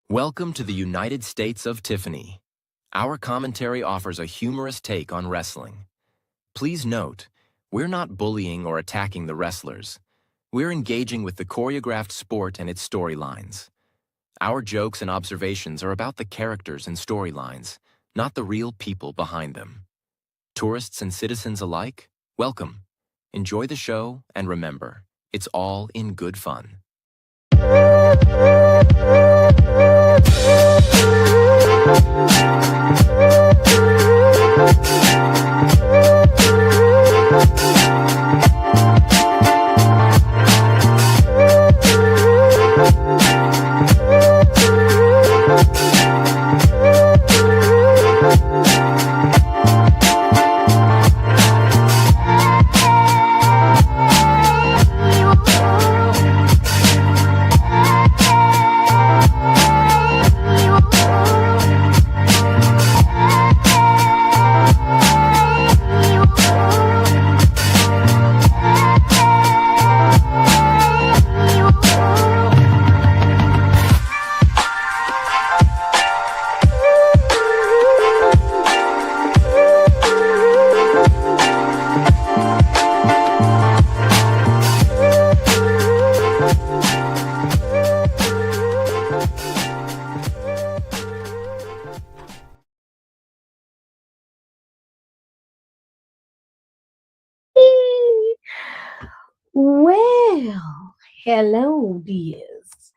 Welcome to the United States of Tiffany. Our commentary offers a humorous take on wrestling. Please note, we're not bullying or attacking the wrestlers. We're engaging with the choreographed sport and its storylines. Our jokes and observations are about the characters and storylines, not the real people behind them. Tourists and citizens alike, welcome. Enjoy the show, and remember, it's all in good fun. Well, hello, dears.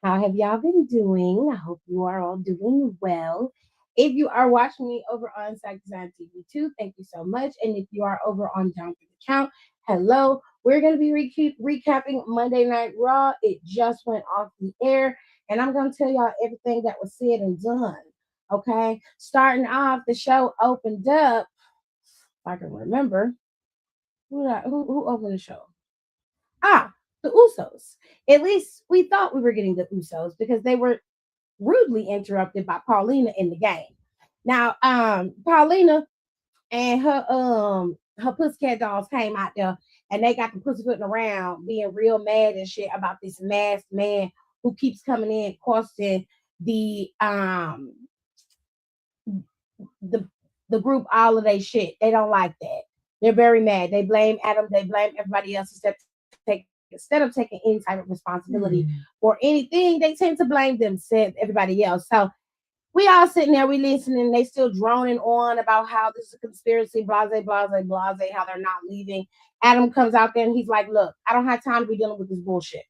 How have y'all been doing? I hope you are all doing well. If you are watching me over on Psych Design TV 2, thank you so much. And if you are over on Down for the Count, hello. We're going to be recapping Monday Night Raw. It just went off the air. And I'm going to tell y'all everything that was said and done. Okay. Starting off, the show opened up. If I can remember. Who opened the show? The Usos. At least we thought we were getting the Usos because they were rudely interrupted by Paulina in the game. Now, Paulina and her pussycat dolls came out there and they got the pussyfooting around, being real mad and shit about this masked man who keeps coming in costing the the group all of their shit. They don't like that. They're very mad. They blame Adam. They blame everybody else instead of taking any type of responsibility for anything. They tend to blame themselves, everybody else. So we all sitting there, we listening. They still droning on about how this is a conspiracy, blase, blase, blase, how they're not leaving. Adam comes out there and he's like, "Look, I don't have time to be dealing with this bullshit.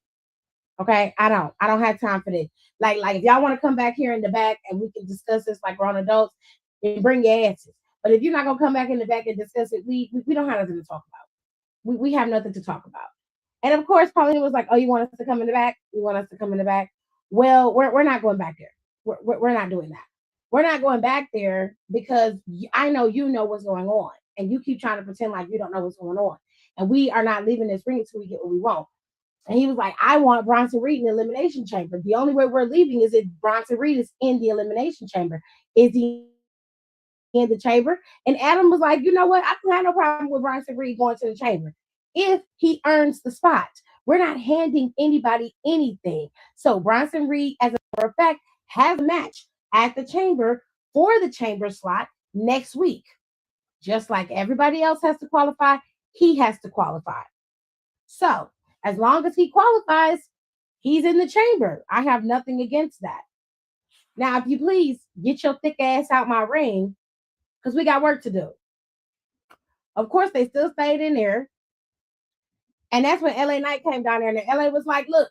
Okay, I don't have time for this. Like if y'all want to come back here in the back and we can discuss this like grown adults, then bring your asses. But if you're not gonna come back in the back and discuss it, we don't have nothing to talk about. We have nothing to talk about." And of course, Paulina was like, "Oh, you want us to come in the back? You want us to come in the back? Well, we're not going back there. We're not doing that. We're not going back there because I know you know what's going on, and you keep trying to pretend like you don't know what's going on. And we are not leaving this ring until we get what we want." And he was like, "I want Bronson Reed in the elimination chamber. The only way we're leaving is if Bronson Reed is in the elimination chamber. Is he in the chamber?" And Adam was like, "You know what? I don't have no problem with Bronson Reed going to the chamber if he earns the spot. We're not handing anybody anything." So Bronson Reed, as a matter of fact, has a match at the chamber for the chamber slot next week. Just like everybody else has to qualify, he has to qualify. So as long as he qualifies, he's in the chamber. I have nothing against that. Now, if you please get your thick ass out my ring, because we got work to do. Of course, they still stayed in there. And that's when LA Knight came down there, and LA was like, "Look,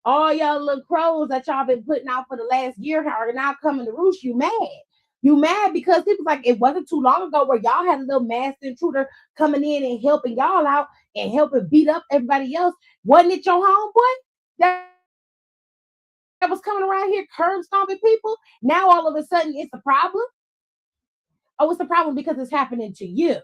all y'all little crows that y'all been putting out for the last year are now coming to roost. You mad? You mad because it was like it wasn't too long ago where y'all had a little masked intruder coming in and helping y'all out and helping beat up everybody else. Wasn't it your homeboy that was coming around here curb stomping people? Now all of a sudden it's a problem. Oh, it's a problem because it's happening to you."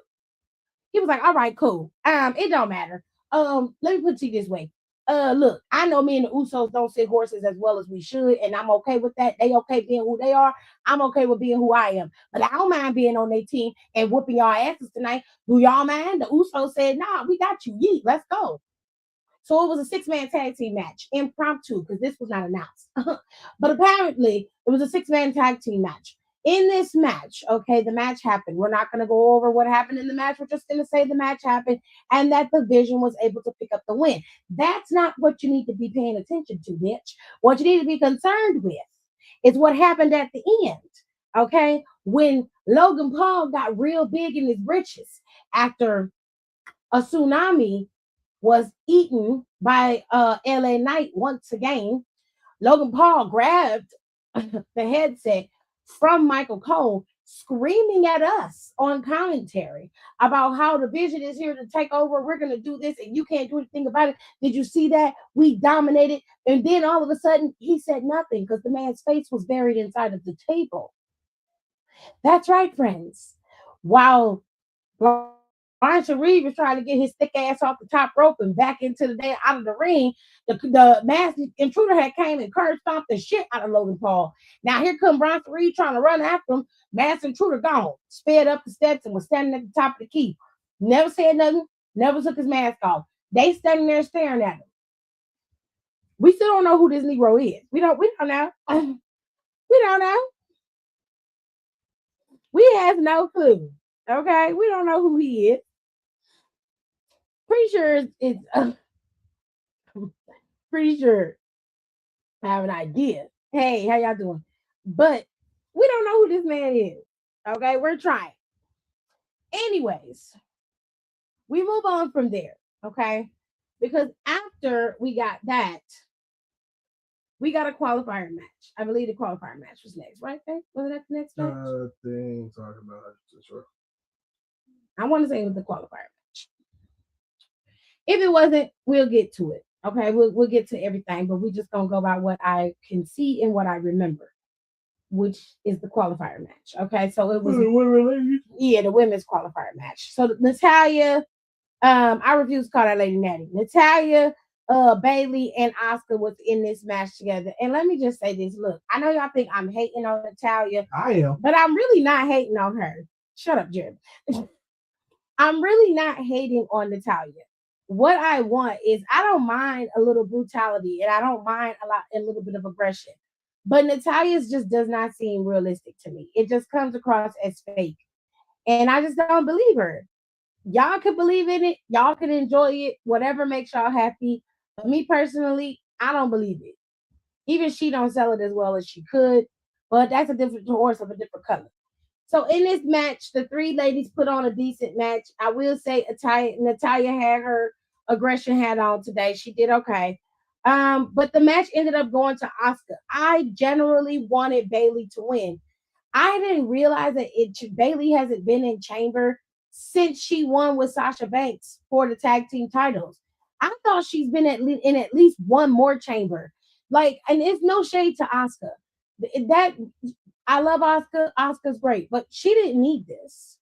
He was like, "All right, cool. It don't matter. Let me put it to you this way. Look, I know me and the Usos don't sit horses as well as we should, and I'm okay with that. They okay being who they are. I'm okay with being who I am. But I don't mind being on their team and whooping y'all asses tonight. Do y'all mind?" The Usos said, "Nah, we got you. Yeet, let's go." So it was a 6-man tag team match, impromptu, because this was not announced. But apparently, it was a 6-man tag team match. In this match, okay, the match happened. We're not going to go over what happened in the match. We're just going to say the match happened and that the Vision was able to pick up the win. That's not what you need to be paying attention to, bitch. What you need to be concerned with is what happened at the end. Okay, when Logan Paul got real big in his britches after a tsunami was eaten by LA Knight once again, Logan Paul grabbed the headset from Michael Cole, screaming at us on commentary about how the Vision is here to take over. We're going to do this and you can't do anything about it. Did you see that? We dominated. And then all of a sudden, he said nothing because the man's face was buried inside of the table. That's right, friends. While Brian Reed was trying to get his thick ass off the top rope and back into the day out of the ring, the masked intruder had came and curb stomped the shit out of Logan Paul. Now here come Brian Reed trying to run after him. Masked intruder gone, sped up the steps and was standing at the top of the key. Never said nothing, never took his mask off. They standing there staring at him. We still don't know who this Negro is. We don't know. We don't know. We have no clue. Okay, we don't know who he is. Pretty sure it's pretty sure I have an idea. Hey, how y'all doing? But we don't know who this man is. Okay, we're trying. Anyways, we move on from there. Okay, because after we got that, we got a qualifier match. I believe the qualifier match was next, right? Was that the next match? Thing talking about sure. I want to say it was the qualifier match. If it wasn't, we'll get to it. Okay, we'll get to everything, but we're just gonna go by what I can see and what I remember, which is the qualifier match. Okay, so it was the women's qualifier match. So Natalya, I refuse to call that lady Natty. Natalya, Bayley, and Asuka was in this match together. And let me just say this: look, I know y'all think I'm hating on Natalya. I am, but I'm really not hating on her. Shut up, Jeremy. I'm really not hating on Natalya. What I want is I don't mind a little brutality and I don't mind a little bit of aggression. But Natalya's just does not seem realistic to me. It just comes across as fake. And I just don't believe her. Y'all can believe in it, y'all can enjoy it, whatever makes y'all happy. But me personally, I don't believe it. Even she don't sell it as well as she could. But that's a different horse of a different color. So in this match, the three ladies put on a decent match. I will say Natalya had her aggression hat on today. She did okay. But the match ended up going to Asuka. I generally wanted Bayley to win. I didn't realize that Bayley hasn't been in Chamber since she won with Sasha Banks for the tag team titles. I thought she's been in at least one more Chamber. Like, and it's no shade to Asuka. That I love Asuka. Asuka's great, but she didn't need this.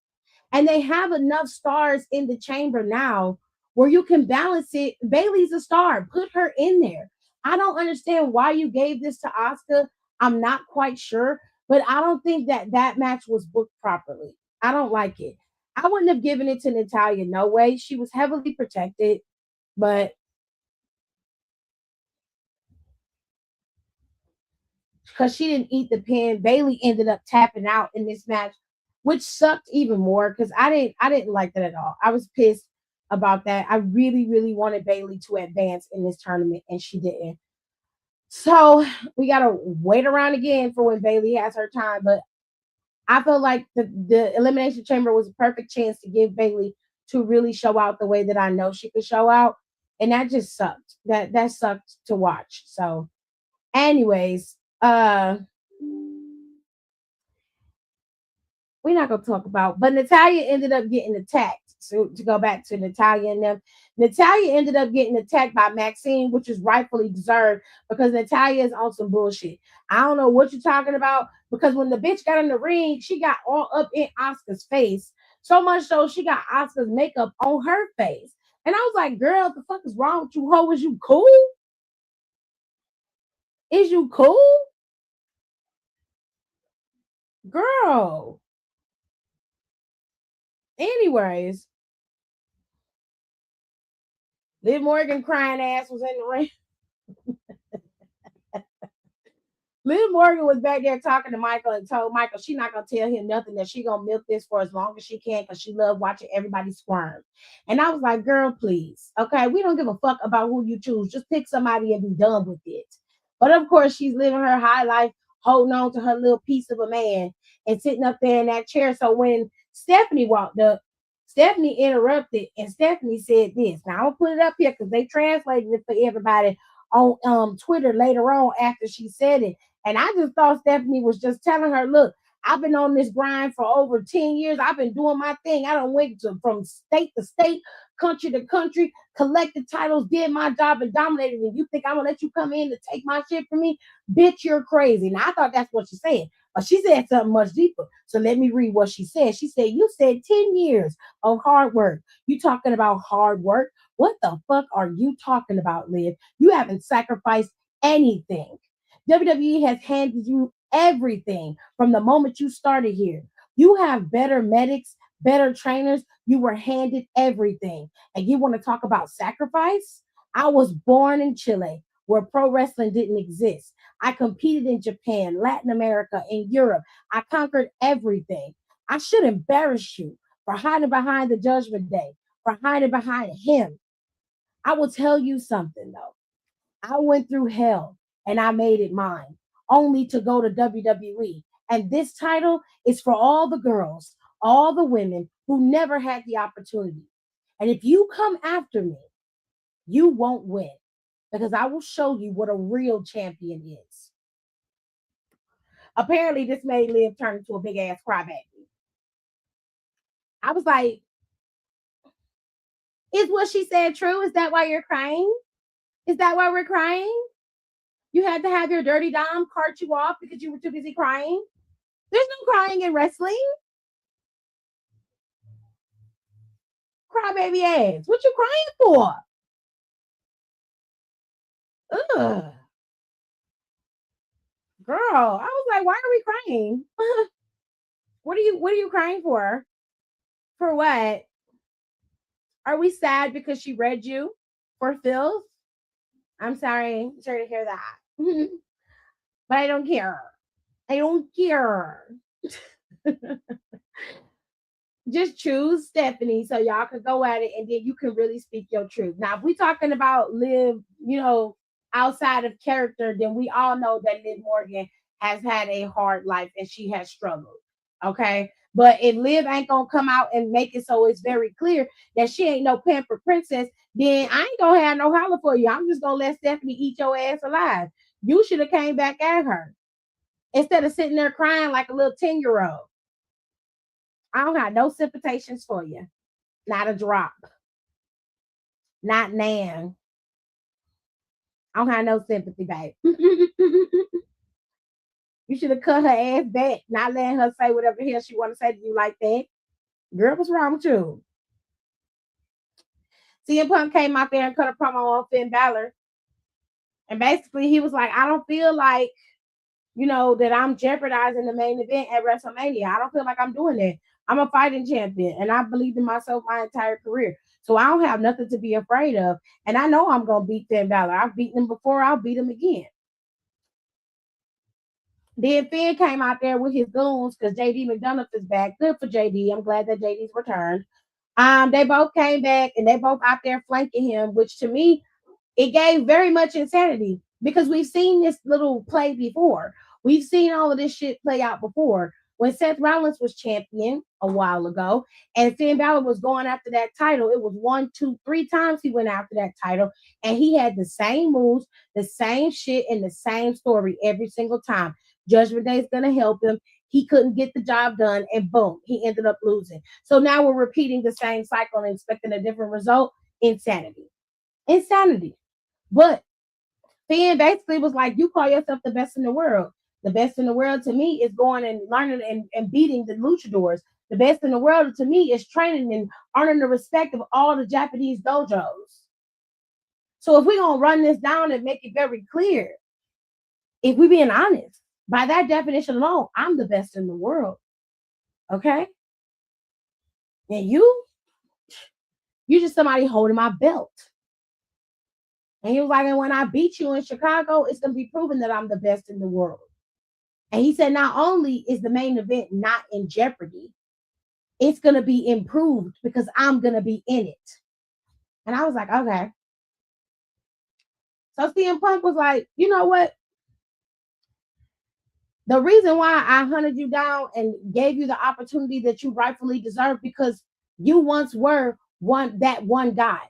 And they have enough stars in the Chamber now where you can balance it. Bayley's a star. Put her in there. I don't understand why you gave this to Asuka. I'm not quite sure, but I don't think that match was booked properly. I don't like it. I wouldn't have given it to Natalya. No way. She was heavily protected, but because she didn't eat the pin, Bayley ended up tapping out in this match, which sucked even more because I didn't like that at all. I was pissed about that. I really, really wanted Bayley to advance in this tournament, and she didn't. So we gotta wait around again for when Bayley has her time. But I feel like the Elimination Chamber was a perfect chance to give Bayley to really show out the way that I know she could show out. And that just sucked. That sucked to watch. So, anyways, we're not gonna talk about, but Natalya ended up getting attacked. So to go back to Natalya and them, Natalya ended up getting attacked by Maxine, which is rightfully deserved because Natalya is on some bullshit. I don't know what you're talking about because when the bitch got in the ring, she got all up in Asuka's face. So much so she got Asuka's makeup on her face. And I was like, girl, what the fuck is wrong with you, ho? Is you cool? Is you cool? Girl. Anyways, Liv Morgan crying ass was in the ring. Liv Morgan was back there talking to Michael and told Michael she not gonna tell him nothing, that she gonna milk this for as long as she can because she loved watching everybody squirm. And I was like, girl, please, okay, we don't give a fuck about who you choose. Just pick somebody and be done with it. But of course, she's living her high life, holding on to her little piece of a man and sitting up there in that chair. So when Stephanie walked up, Stephanie interrupted and Stephanie said this. Now I'll put it up here because they translated it for everybody on Twitter later on after she said it. And I just thought Stephanie was just telling her, look, I've been on this grind for over 10 years. I've been doing my thing. I don't went from state to state, country to country, collected titles, did my job, and dominated. And you think I'm going to let you come in to take my shit from me? Bitch, you're crazy. Now, I thought that's what she said. But she said something much deeper. So let me read what she said. She said, you said 10 years of hard work. You talking about hard work? What the fuck are you talking about, Liv? You haven't sacrificed anything. WWE has handed you everything from the moment you started here. You have better medics, better trainers. You were handed everything. And you want to talk about sacrifice? I was born in Chile where pro wrestling didn't exist. I competed in Japan, Latin America, and Europe. I conquered everything. I should embarrass you for hiding behind the Judgment Day, for hiding behind him. I will tell you something though. I went through hell and I made it mine, only to go to WWE. And this title is for all the girls, all the women who never had the opportunity. And if you come after me, you won't win because I will show you what a real champion is. Apparently, this made Liv turn into a big ass crybaby. I was like, is what she said true? Is that why you're crying? Is that why we're crying? You had to have your dirty dom cart you off because you were too busy crying? There's no crying in wrestling. Crybaby ass. What you crying for? Ugh. Girl, I was like, why are we crying? What are you crying for? For what? Are we sad because she read you for filth? I'm sorry. Sorry to hear that. But I don't care. I don't care. Just choose Stephanie so y'all can go at it and then you can really speak your truth. Now, if we're talking about Liv, outside of character, then we all know that Liv Morgan has had a hard life and she has struggled. Okay. But if Liv ain't gonna come out and make it so it's very clear that she ain't no pampered princess, then I ain't gonna have no holler for you. I'm just gonna let Stephanie eat your ass alive. You should have came back at her instead of sitting there crying like a little 10-year-old. I don't have no sympathizations for you. Not a drop. Not nan. I don't have no sympathy, babe. You should have cut her ass back, not letting her say whatever the hell she want to say to you like that. Girl, what's wrong with you? CM Punk came out there and cut a promo on Finn Balor. And basically, he was like, I don't feel like, that I'm jeopardizing the main event at WrestleMania. I don't feel like I'm doing that. I'm a fighting champion, and I believed in myself my entire career. So I don't have nothing to be afraid of. And I know I'm going to beat Finn Balor. I've beaten him before. I'll beat him again. Then Finn came out there with his goons because JD McDonough is back. Good for JD. I'm glad that JD's returned. They both came back and they both out there flanking him, which to me, it gave very much insanity because we've seen this little play before. We've seen all of this shit play out before. When Seth Rollins was champion a while ago and Finn Balor was going after that title, it was 1, 2, 3 times he went after that title and he had the same moves, the same shit, and the same story every single time. Judgment Day is going to help him. He couldn't get the job done and boom, he ended up losing. So now we're repeating the same cycle and expecting a different result. Insanity. But Finn basically was like, you call yourself the best in the world. The best in the world to me is going and learning and beating the luchadors. The best in the world to me is training and earning the respect of all the Japanese dojos. So if we're going to run this down and make it very clear, if we're being honest, by that definition alone, I'm the best in the world. Okay? And you're just somebody holding my belt. And he was like, and when I beat you in Chicago, it's going to be proven that I'm the best in the world. And he said, not only is the main event not in jeopardy, it's going to be improved because I'm going to be in it. And I was like, okay. So CM Punk was like, you know what? The reason why I hunted you down and gave you the opportunity that you rightfully deserve because you once were one guy.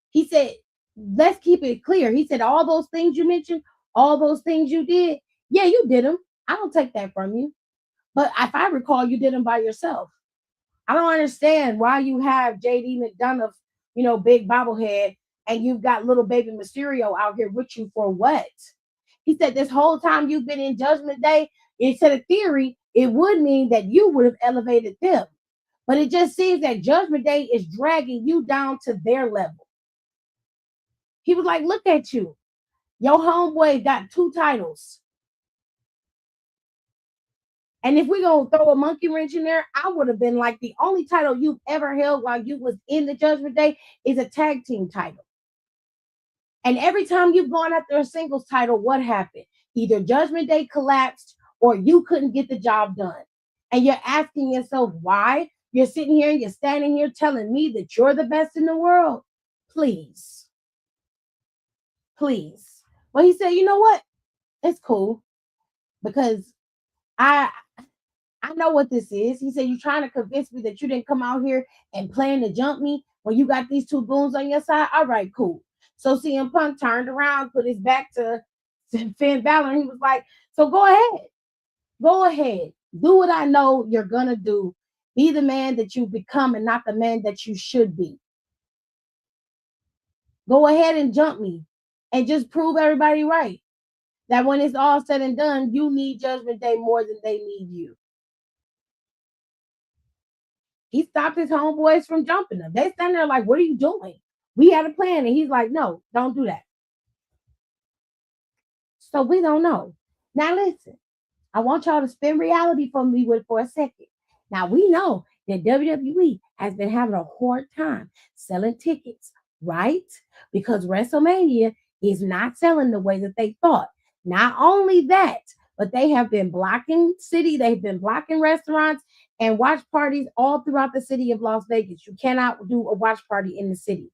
He said, let's keep it clear. He said, all those things you mentioned, all those things you did, yeah, you did them. I don't take that from you. But if I recall, you did them by yourself. I don't understand why you have JD McDonough, big bobblehead, and you've got little baby Mysterio out here with you for what? He said this whole time you've been in Judgment Day, it said a theory, it would mean that you would have elevated them. But it just seems that Judgment Day is dragging you down to their level. He was like, look at you. Your homeboy got 2 titles. And if we're going to throw a monkey wrench in there, I would have been like, the only title you've ever held while you was in the Judgment Day is a tag team title. And every time you've gone after a singles title, what happened? Either Judgment Day collapsed or you couldn't get the job done. And you're asking yourself why? You're sitting here and you're standing here telling me that you're the best in the world. Please. Please. Well, he said, you know what? It's cool. Because I know what this is. He said, you're trying to convince me that you didn't come out here and plan to jump me when you got these 2 goons on your side. All right, cool. So CM Punk turned around, put his back to Finn Balor, and he was like, so go ahead. Go ahead. Do what I know you're going to do. Be the man that you become and not the man that you should be. Go ahead and jump me and just prove everybody right. That when it's all said and done, you need Judgment Day more than they need you. He stopped his homeboys from jumping them. They stand there like, what are you doing? We had a plan. And he's like, no, don't do that. So we don't know. Now listen, I want y'all to spin reality for me for a second. Now we know that WWE has been having a hard time selling tickets, right? Because WrestleMania is not selling the way that they thought. Not only that, but they have been blocking city, they've been blocking restaurants and watch parties all throughout the city of Las Vegas. You cannot do a watch party in the city.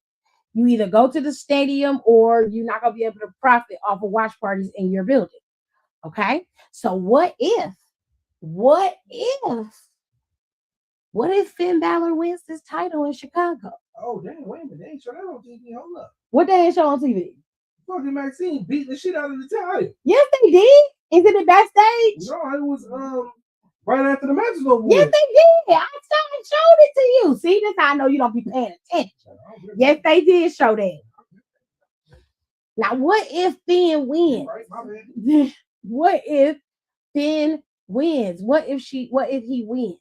You either go to the stadium or you're not going to be able to profit off of watch parties in your building. Okay? So what if Finn Balor wins this title in Chicago? Oh, damn, wait a minute. They ain't show that on TV. Hold up. What they ain't show on TV? Fucking Maxine beat the shit out of the title. Yes, they did. Is it the backstage? No, it was right after the match was over. Yes, they did. I showed it to you. See, this how I know you don't be paying attention. Yes, they did show that. Now, what if Finn wins? Right, my bad. What if Finn wins? What if he wins?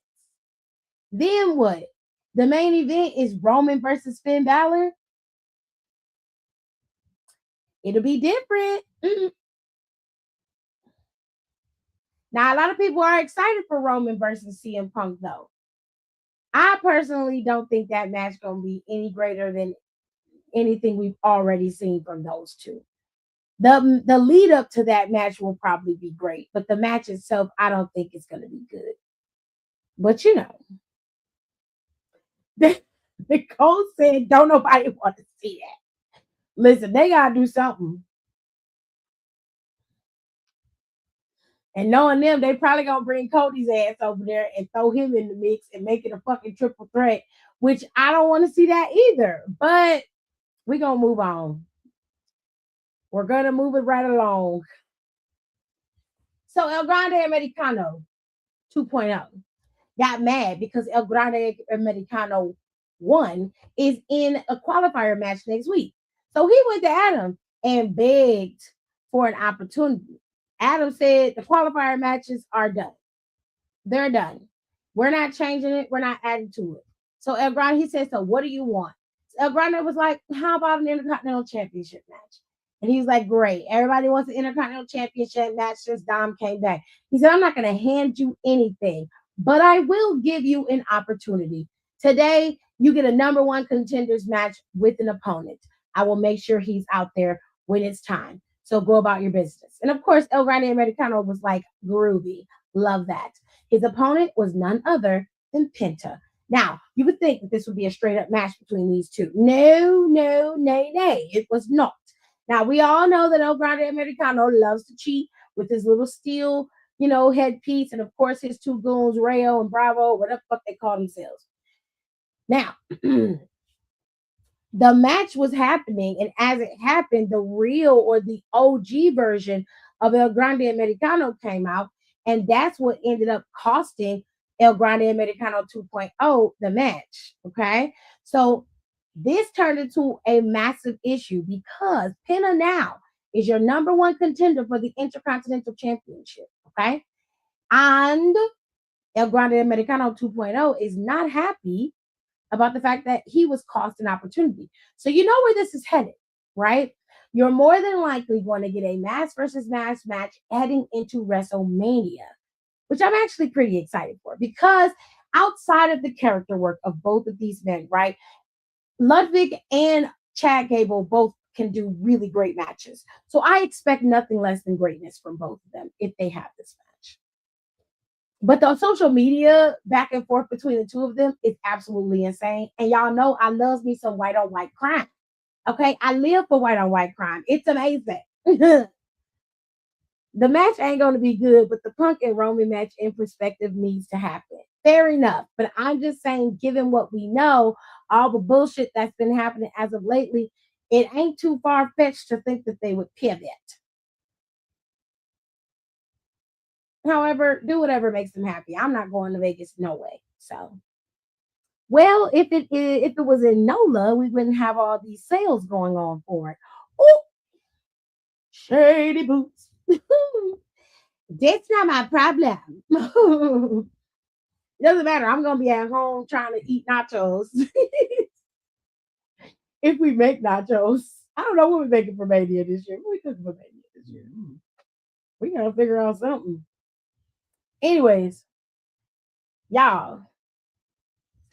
Then what? The main event is Roman versus Finn Balor. It'll be different. Now, a lot of people are excited for Roman versus CM Punk, though. I personally don't think that match going to be any greater than anything we've already seen from those two. The lead up to that match will probably be great, but the match itself, I don't think it's going to be good. But Nicole said, don't nobody want to see that. Listen, they got to do something. And knowing them, they probably going to bring Cody's ass over there and throw him in the mix and make it a fucking triple threat, which I don't want to see that either. But we're going to move on. We're going to move it right along. So El Grande Americano 2.0 got mad because El Grande Americano 1 is in a qualifier match next week. So he went to Adam and begged for an opportunity. Adam said the qualifier matches are done. They're done. We're not changing it. We're not adding to it. So El Grande, he said, so what do you want? So El Grande was like, how about an Intercontinental Championship match? And he was like, great. Everybody wants an Intercontinental Championship match since Dom came back. He said, I'm not going to hand you anything, but I will give you an opportunity. Today, you get a number 1 contenders match with an opponent. I will make sure he's out there when it's time. So go about your business. And of course, El Grande Americano was like groovy. Love that. His opponent was none other than Penta. Now, you would think that this would be a straight up match between these two. No, no, nay, nay. It was not. Now, we all know that El Grande Americano loves to cheat with his little steel, headpiece. And of course, his two goons, Rayo and Bravo, whatever the fuck they call themselves. Now, the match was happening, and as it happened, the real or the OG version of El Grande Americano came out, and that's what ended up costing El Grande Americano 2.0 the match. Okay, so this turned into a massive issue because Penta now is your number one contender for the Intercontinental Championship. Okay, and El Grande Americano 2.0 is not happy about the fact that he was cost an opportunity. So you know where this is headed, right? You're more than likely going to get a mass versus mass match heading into WrestleMania, which I'm actually pretty excited for because outside of the character work of both of these men, right? Ludwig and Chad Gable both can do really great matches. So I expect nothing less than greatness from both of them if they have this match. But the social media back and forth between the two of them is absolutely insane. And y'all know I love me some white on white crime. Okay, I live for white on white crime. It's amazing. The match ain't going to be good, but the Punk and Roman match in perspective needs to happen. Fair enough. But I'm just saying, given what we know, all the bullshit that's been happening as of lately, it ain't too far-fetched to think that they would pivot. However, do whatever makes them happy. I'm not going to Vegas, no way. So, well, if it was in NOLA, we wouldn't have all these sales going on for it. Oh, shady boots. That's not my problem. It doesn't matter. I'm gonna be at home trying to eat nachos. If we make nachos, I don't know what we're making for Mania this year. What we cooking for Mania this year? We gotta figure out something. Anyways, y'all.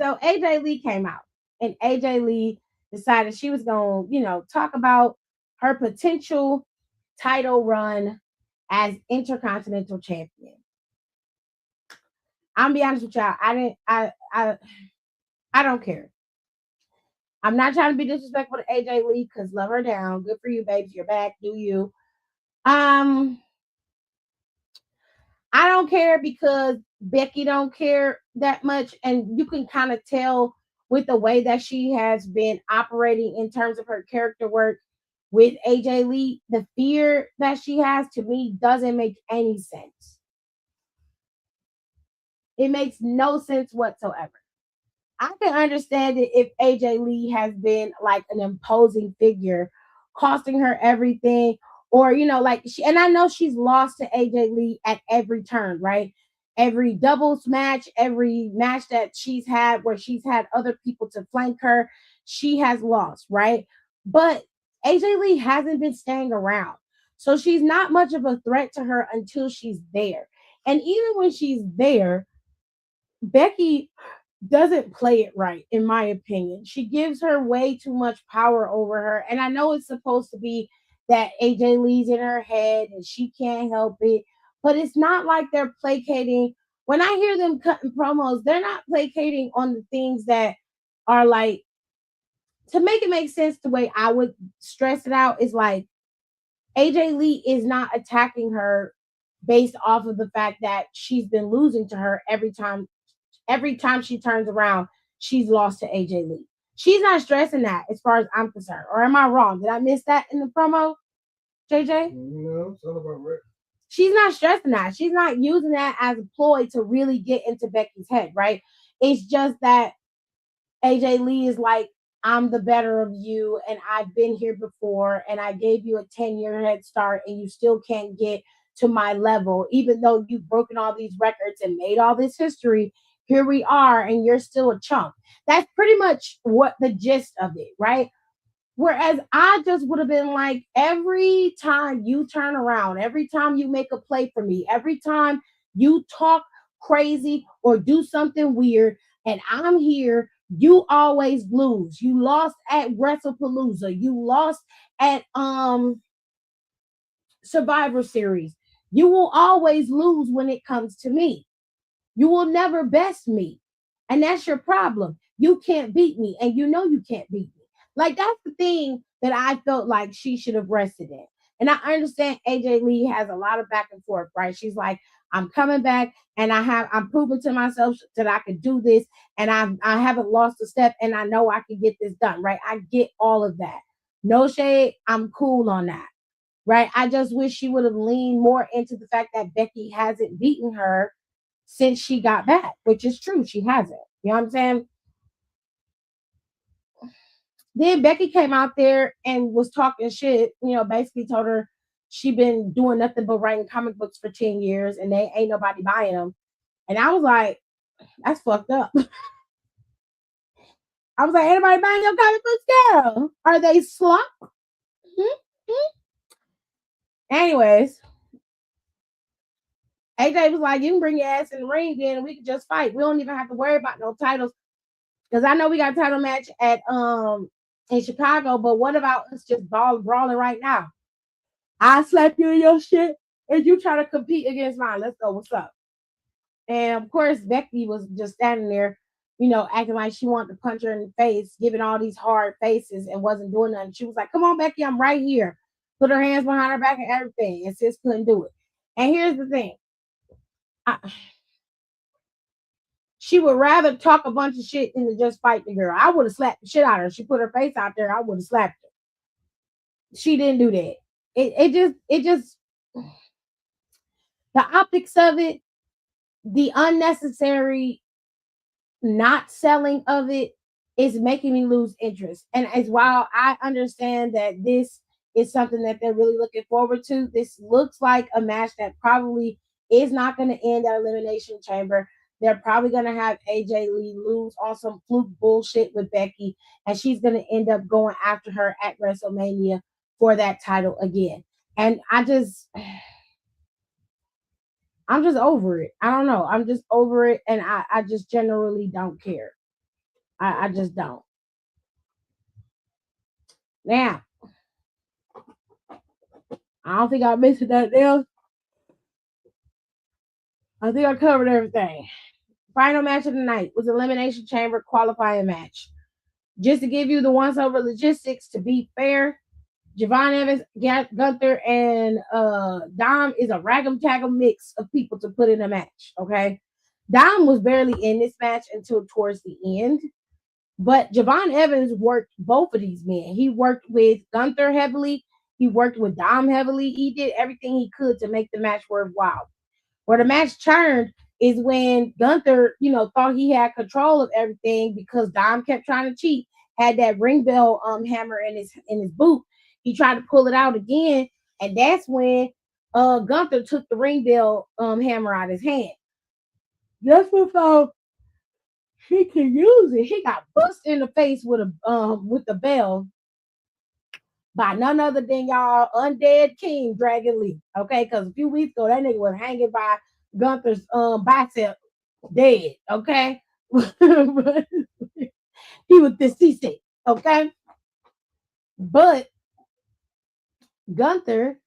So AJ Lee came out, and AJ Lee decided she was gonna, talk about her potential title run as Intercontinental Champion. I'm gonna be honest with y'all. I don't care. I'm not trying to be disrespectful to AJ Lee because love her down. Good for you, babes. You're back. Do you? I don't care because Becky don't care that much. And you can kind of tell with the way that she has been operating in terms of her character work with AJ Lee, the fear that she has to me doesn't make any sense. It makes no sense whatsoever. I can understand it if AJ Lee has been like an imposing figure, costing her everything, or and I know she's lost to AJ Lee at every turn, right? Every doubles match, every match that she's had where she's had other people to flank her, she has lost, right? But AJ Lee hasn't been staying around. So she's not much of a threat to her until she's there. And even when she's there, Becky doesn't play it right, in my opinion. She gives her way too much power over her. And I know it's supposed to be that AJ Lee's in her head and she can't help it, but it's not like they're placating. When I hear them cutting promos, they're not placating on the things that are like, to make it make sense, the way I would stress it out is like AJ Lee is not attacking her based off of the fact that she's been losing to her every time she turns around, she's lost to AJ Lee. She's not stressing that as far as I'm concerned. Or am I wrong? Did I miss that in the promo, JJ? No, it's all about right. She's not stressing that. She's not using that as a ploy to really get into Becky's head, right? It's just that AJ Lee is like, I'm the better of you, and I've been here before, and I gave you a 10-year head start, and you still can't get to my level, even though you've broken all these records and made all this history. Here we are, and you're still a chump. That's pretty much what the gist of it, right? Whereas I just would have been like, every time you turn around, every time you make a play for me, every time you talk crazy or do something weird, and I'm here, you always lose. You lost at WrestlePalooza. You lost at Survivor Series. You will always lose when it comes to me. You will never best me. And that's your problem. You can't beat me. And you know you can't beat me. Like that's the thing that I felt like she should have rested in. And I understand AJ Lee has a lot of back and forth, right? She's like, I'm coming back and I'm proving to myself that I can do this and I haven't lost a step and I know I can get this done, right? I get all of that. No shade, I'm cool on that. Right. I just wish she would have leaned more into the fact that Becky hasn't beaten her since she got back, which is true. She hasn't. You know what I'm saying? Then Becky came out there and was talking shit, basically told her she been doing nothing but writing comic books for 10 years and they ain't nobody buying them. And I was like, that's fucked up. I was like, anybody buying your comic books, girl? Are they slop? Anyways, AJ was like, you can bring your ass in the ring then and we can just fight. We don't even have to worry about no titles. Because I know we got a title match at in Chicago, but what about us just brawling right now? I slap you in your shit and you try to compete against mine. Let's go. What's up? And of course, Becky was just standing there, acting like she wanted to punch her in the face, giving all these hard faces and wasn't doing nothing. She was like, come on, Becky, I'm right here. Put her hands behind her back and everything. And sis couldn't do it. And here's the thing. She would rather talk a bunch of shit than to just fight the girl. I would have slapped the shit out of her. She put her face out there. I would have slapped her. She didn't do that. It just the optics of it, the unnecessary not selling of it is making me lose interest. And as while I understand that this is something that they're really looking forward to, this looks like a match that probably is not going to end at Elimination Chamber. They're probably going to have AJ Lee lose on some fluke bullshit with Becky, and she's going to end up going after her at WrestleMania for that title again. And I'm just over it. I don't know. I'm just over it, and I just generally don't care. I just don't. Now, I don't think I missed nothing else. I think I covered everything. Final match of the night was Elimination Chamber qualifying match. Just to give you the once over logistics, to be fair, Javon Evans, Gunther, and Dom is a rag'em tag'em mix of people to put in a match. Okay, Dom was barely in this match until towards the end, but Javon Evans worked both of these men. He worked with Gunther heavily. He worked with Dom heavily. He did everything he could to make the match worthwhile. Where the match turned is when Gunther, thought he had control of everything because Dom kept trying to cheat. Had that ring bell hammer in his boot. He tried to pull it out again, and that's when Gunther took the ring bell hammer out of his hand. Just before he could use it, he got busted in the face with the bell by none other than y'all undead king Dragon Lee. Okay, because a few weeks ago that nigga was hanging by Gunther's bicep dead. Okay, he was deceased. Okay, but Gunther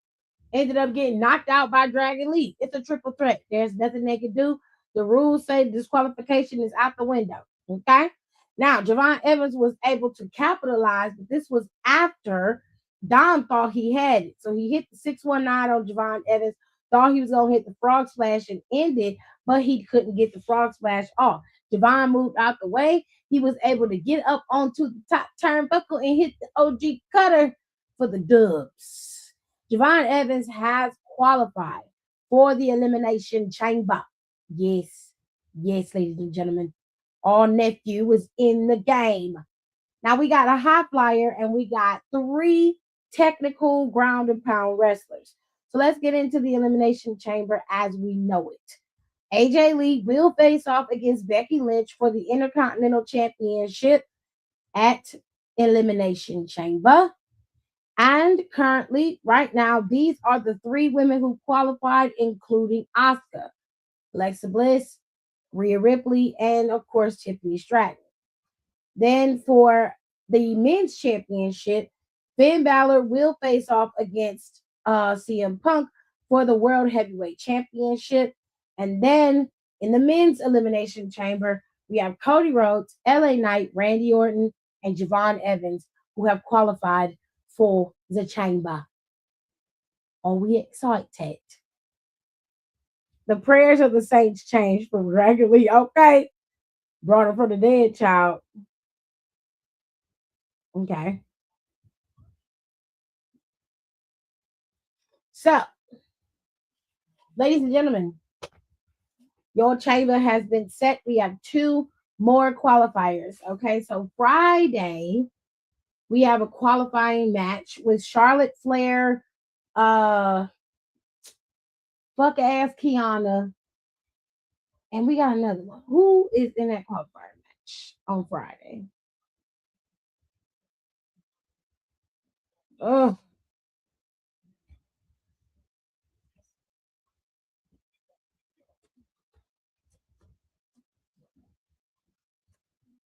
ended up getting knocked out by Dragon Lee. It's a triple threat. There's nothing they can do. The rules say disqualification is out the window. Okay, now Javon Evans was able to capitalize, but this was after Dom thought he had it. So he hit the 619 on Javon Evans, thought he was going to hit the frog splash and end it, but he couldn't get the frog splash off. Javon moved out the way. He was able to get up onto the top turnbuckle and hit the OG cutter for the dubs. Javon Evans has qualified for the Elimination Chamber. Yes, ladies and gentlemen. Our nephew is in the game. Now we got a high flyer and we got 3 technical ground and pound wrestlers. So let's get into the Elimination Chamber as we know it. AJ Lee will face off against Becky Lynch for the Intercontinental Championship at Elimination Chamber. And currently, right now, these are the 3 women who qualified, including Asuka, Alexa Bliss, Rhea Ripley, and of course, Tiffany Stratton. Then for the men's championship, Finn Balor will face off against CM Punk for the World Heavyweight Championship. And then in the men's elimination chamber, we have Cody Rhodes, LA Knight, Randy Orton, and Javon Evans, who have qualified for the chamber. Are we excited? The prayers of the saints changed from regularly okay. Brought him from the dead, child. Okay. So, ladies and gentlemen, your chamber has been set. We have 2 more qualifiers. Okay, so Friday we have a qualifying match with Charlotte Flair, fuck ass Kiana, and we got another one. Who is in that qualifier match on Friday? Oh,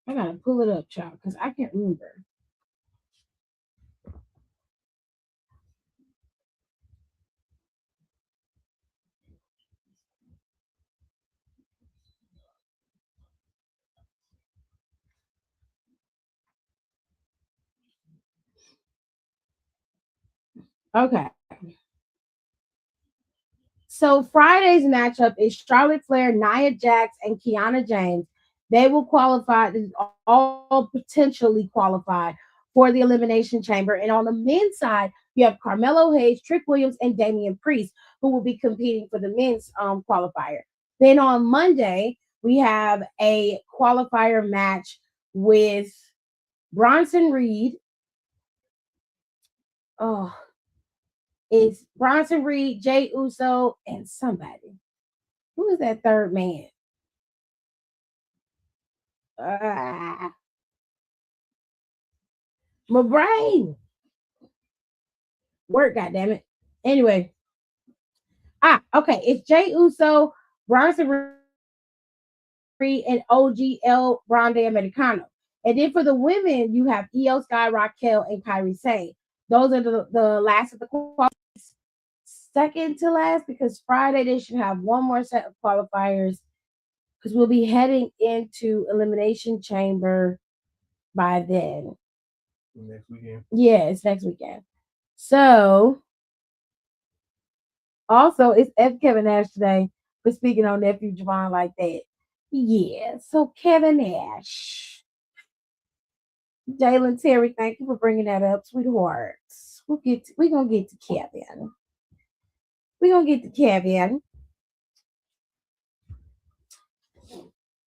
I gotta pull it up, child, because I can't remember. Okay. So Friday's matchup is Charlotte Flair, Nia Jax, and Kiana James. They will qualify, all potentially qualify for the Elimination Chamber. And on the men's side, you have Carmelo Hayes, Trick Williams, and Damian Priest, who will be competing for the men's qualifier. Then on Monday, we have a qualifier match with Bronson Reed. Oh, it's Bronson Reed, Jay Uso, and somebody. Who is that third man? My brain. Work, goddammit. Anyway. Okay. It's Jay Uso, Bronson Reed, and OGL Grande Americano. And then for the women, you have Io Sky, Raquel, and Kyrie Sane. Those are the last of the qualifiers. Second to last, because Friday they should have one more set of qualifiers because we'll be heading into Elimination Chamber by then. Next weekend. Yeah, it's next weekend. So, also, it's F. Kevin Nash today for speaking on Nephew Javon like that. Yeah, so Kevin Nash. Jalen Terry, thank you for bringing that up, sweethearts. We're gonna get to Kevin. We're gonna get to Kevin.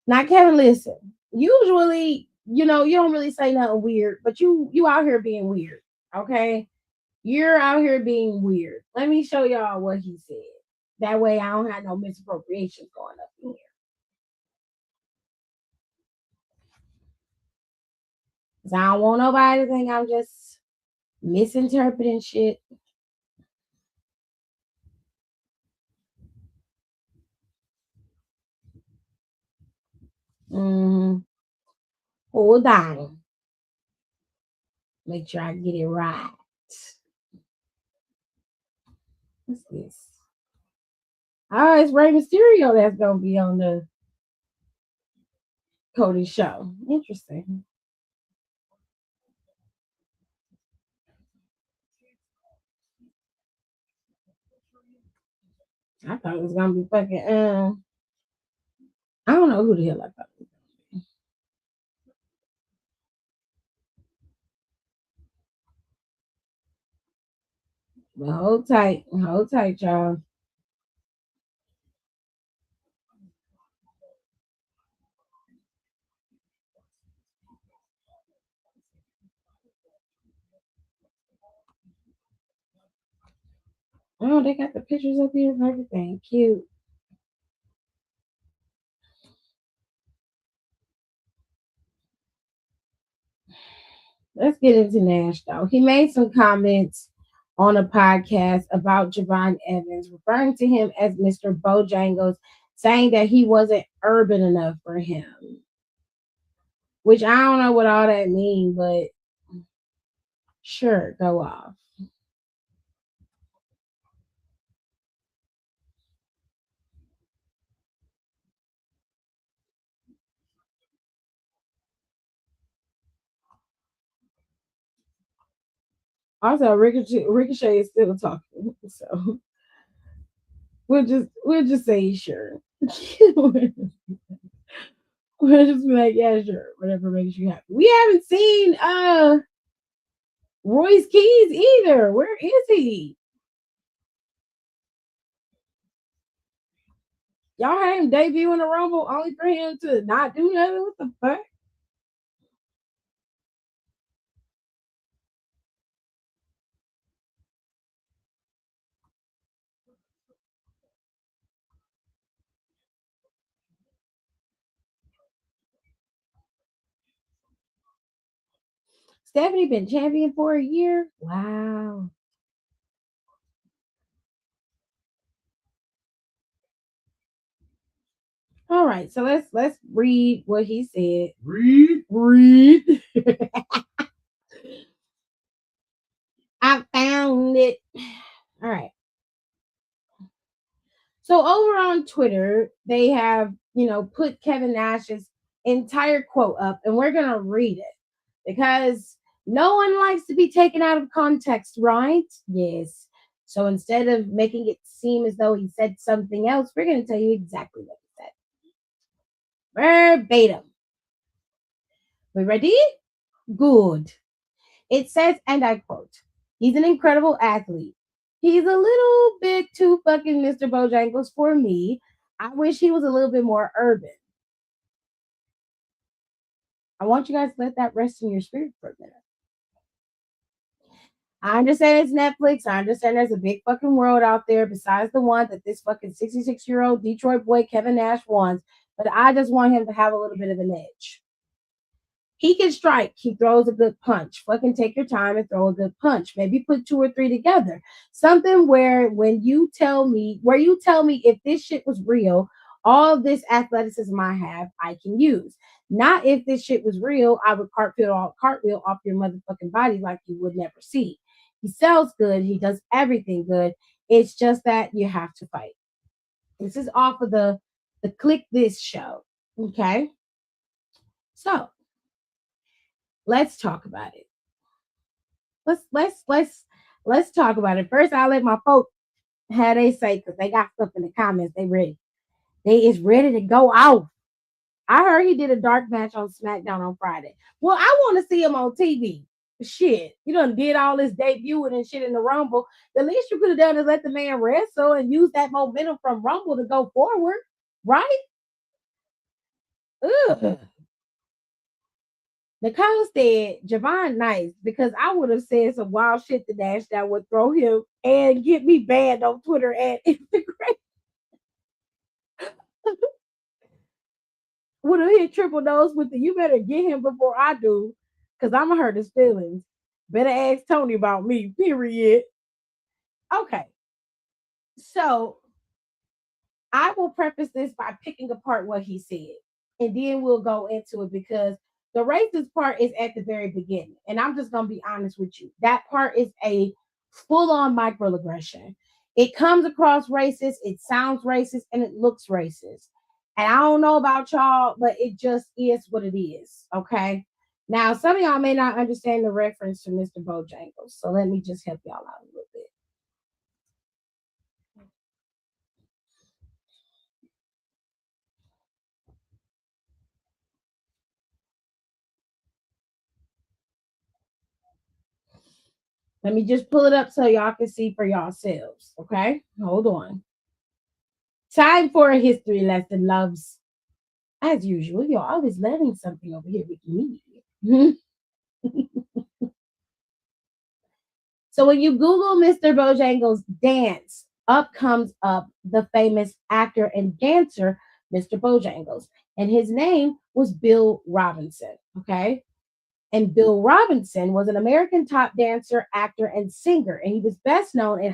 Now, Kevin, listen. Usually, you don't really say nothing weird, but you out here being weird. Okay. You're out here being weird. Let me show y'all what he said. That way I don't have no misappropriations going up in here. Cause I don't want nobody to think I'm just misinterpreting shit. Hold on. Make sure I get it right. What's this? Oh, it's Rey Mysterio that's gonna be on the Cody show. Interesting. I thought it was gonna be fucking I don't know who the hell I thought it was. But hold tight, y'all. Oh, they got the pictures up here and everything. Cute. Let's get into Nash though. He made some comments on a podcast about Javon Evans, referring to him as Mr. Bojangles, saying that he wasn't urban enough for him. Which I don't know what all that means, but sure, go off. Also, Ricochet is still talking, so we'll just say sure. We'll just be like, yeah, sure, whatever makes you happy. We haven't seen Royce Keys either. Where is he? Y'all had him debut in the Rumble only for him to not do nothing. What the fuck? Stephanie been champion for a year. Wow. All right, so let's read what he said. Read. I found it. All right. So over on Twitter, they have, put Kevin Nash's entire quote up, and we're gonna read it because no one likes to be taken out of context, right? Yes. So instead of making it seem as though he said something else, we're gonna tell you exactly what he said. Verbatim. We ready? Good. It says, and I quote, he's an incredible athlete. He's a little bit too fucking Mr. Bojangles for me. I wish he was a little bit more urban. I want you guys to let that rest in your spirit for a minute. I understand it's Netflix. I understand there's a big fucking world out there besides the one that this fucking 66-year-old Detroit boy Kevin Nash wants. But I just want him to have a little bit of an edge. He can strike. He throws a good punch. Fucking take your time and throw a good punch. Maybe put two or three together. Something where where you tell me if this shit was real, all this athleticism I have, I can use. Not if this shit was real, I would cartwheel off your motherfucking body like you would never see. He sells good. He does everything good. It's just that you have to fight. This is off of the Click This show. Okay. So let's talk about it. Let's talk about it. First, I'll let my folks have they say because they got stuff in the comments. They ready. They is ready to go out. I heard he did a dark match on SmackDown on Friday. Well, I want to see him on TV. Shit, you done did all this debuting and shit in the Rumble. The least you could have done is let the man wrestle and use that momentum from Rumble to go forward, right? Ugh. Nicole said Javon nice because I would have said some wild shit to Nash that would throw him and get me banned on Twitter and Instagram. Would have hit triple nose with the you better get him before I do because I'm gonna hurt his feelings. Better ask Tony about me, period. Okay, so I will preface this by picking apart what he said, and then we'll go into it because the racist part is at the very beginning. And I'm just going to be honest with you. That part is a full on microaggression. It comes across racist, it sounds racist, and it looks racist. And I don't know about y'all, but it just is what it is. Okay. Now, some of y'all may not understand the reference to Mr. Bojangles. So let me just help y'all out a little bit. Let me just pull it up so y'all can see for yourselves. Okay, hold on. Time for a history lesson, loves. As usual, you're always learning something over here with me. So when you Google Mr. Bojangles dance, up comes up the famous actor and dancer, Mr. Bojangles. And his name was Bill Robinson. Okay. And Bill Robinson was an American top dancer, actor, and singer, and he was best known and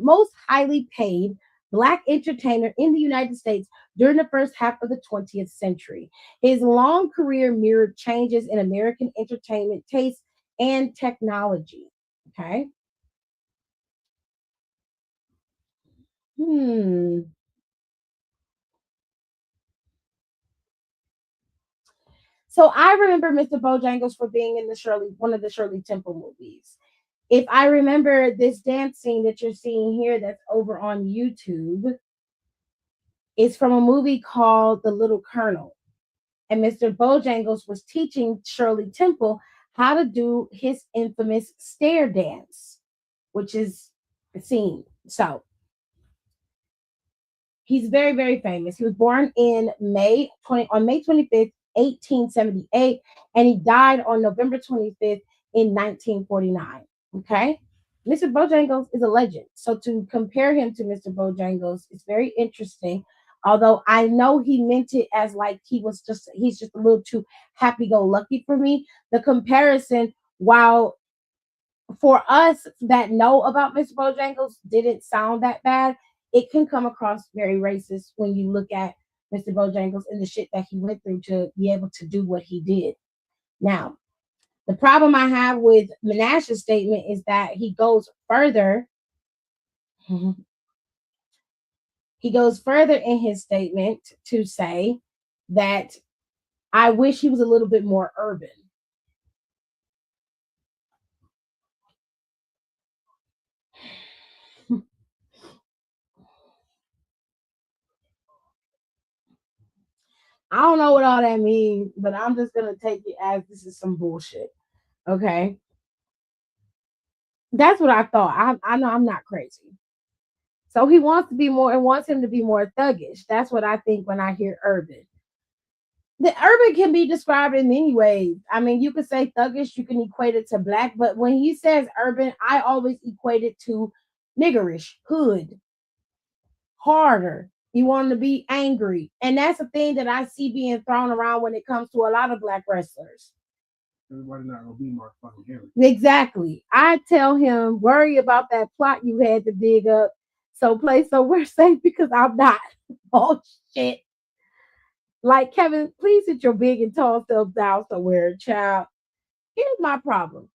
most highly paid black entertainer in the United States during the first half of the 20th century. His long career mirrored changes in American entertainment taste and technology. Okay. Hmm. So I remember Mr. Bojangles for being in one of the Shirley Temple movies. If I remember this dance scene that you're seeing here that's over on YouTube, it's from a movie called The Little Colonel. And Mr. Bojangles was teaching Shirley Temple how to do his infamous stair dance, which is a scene. So he's very, very famous. He was born on May 25th, 1878, and he died on November 25th in 1949. Okay. Mr. Bojangles is a legend. So to compare him to Mr. Bojangles is very interesting. Although I know he meant it as like he's just a little too happy-go-lucky for me. The comparison, while for us that know about Mr. Bojangles didn't sound that bad, it can come across very racist when you look at Mr. Bojangles and the shit that he went through to be able to do what he did. Now, the problem I have with Menashe's statement is that he goes further. He goes further in his statement to say that I wish he was a little bit more urban. I don't know what all that means, but I'm just gonna take it as this is some bullshit. Okay. That's what I thought. I know I'm not crazy. So he wants to be more and wants him to be more thuggish. That's what I think when I hear urban. The urban can be described in many ways. I mean, you could say thuggish, you can equate it to black, but when he says urban, I always equate it to niggerish, hood, harder. You want to be angry. And that's a thing that I see being thrown around when it comes to a lot of black wrestlers. Everybody not gonna be Mark fucking Henry. Exactly. I tell him, worry about that plot you had to dig up. So play somewhere safe because I'm not. Oh shit. Like Kevin, please sit your big and tall self down somewhere, child. Here's my problem.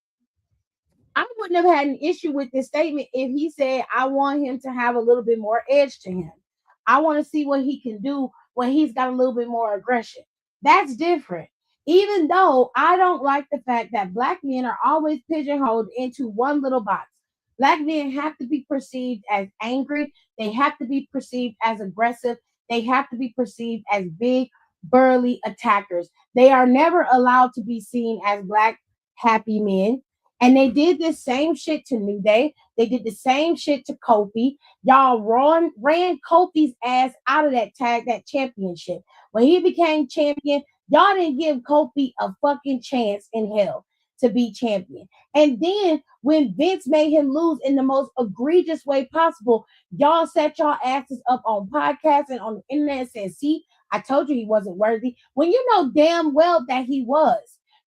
I wouldn't have had an issue with this statement if he said, I want him to have a little bit more edge to him. I want to see what he can do when he's got a little bit more aggression. That's different. Even though I don't like the fact that black men are always pigeonholed into one little box. Black men have to be perceived as angry. They have to be perceived as aggressive. They have to be perceived as big, burly attackers. They are never allowed to be seen as black, happy men. And they did this same shit to New Day. They did the same shit to Kofi. Y'all ran Kofi's ass out of that championship. When he became champion, y'all didn't give Kofi a fucking chance in hell to be champion. And then when Vince made him lose in the most egregious way possible, y'all set y'all asses up on podcasts and on the internet and said, see, I told you he wasn't worthy. When you know damn well that he was.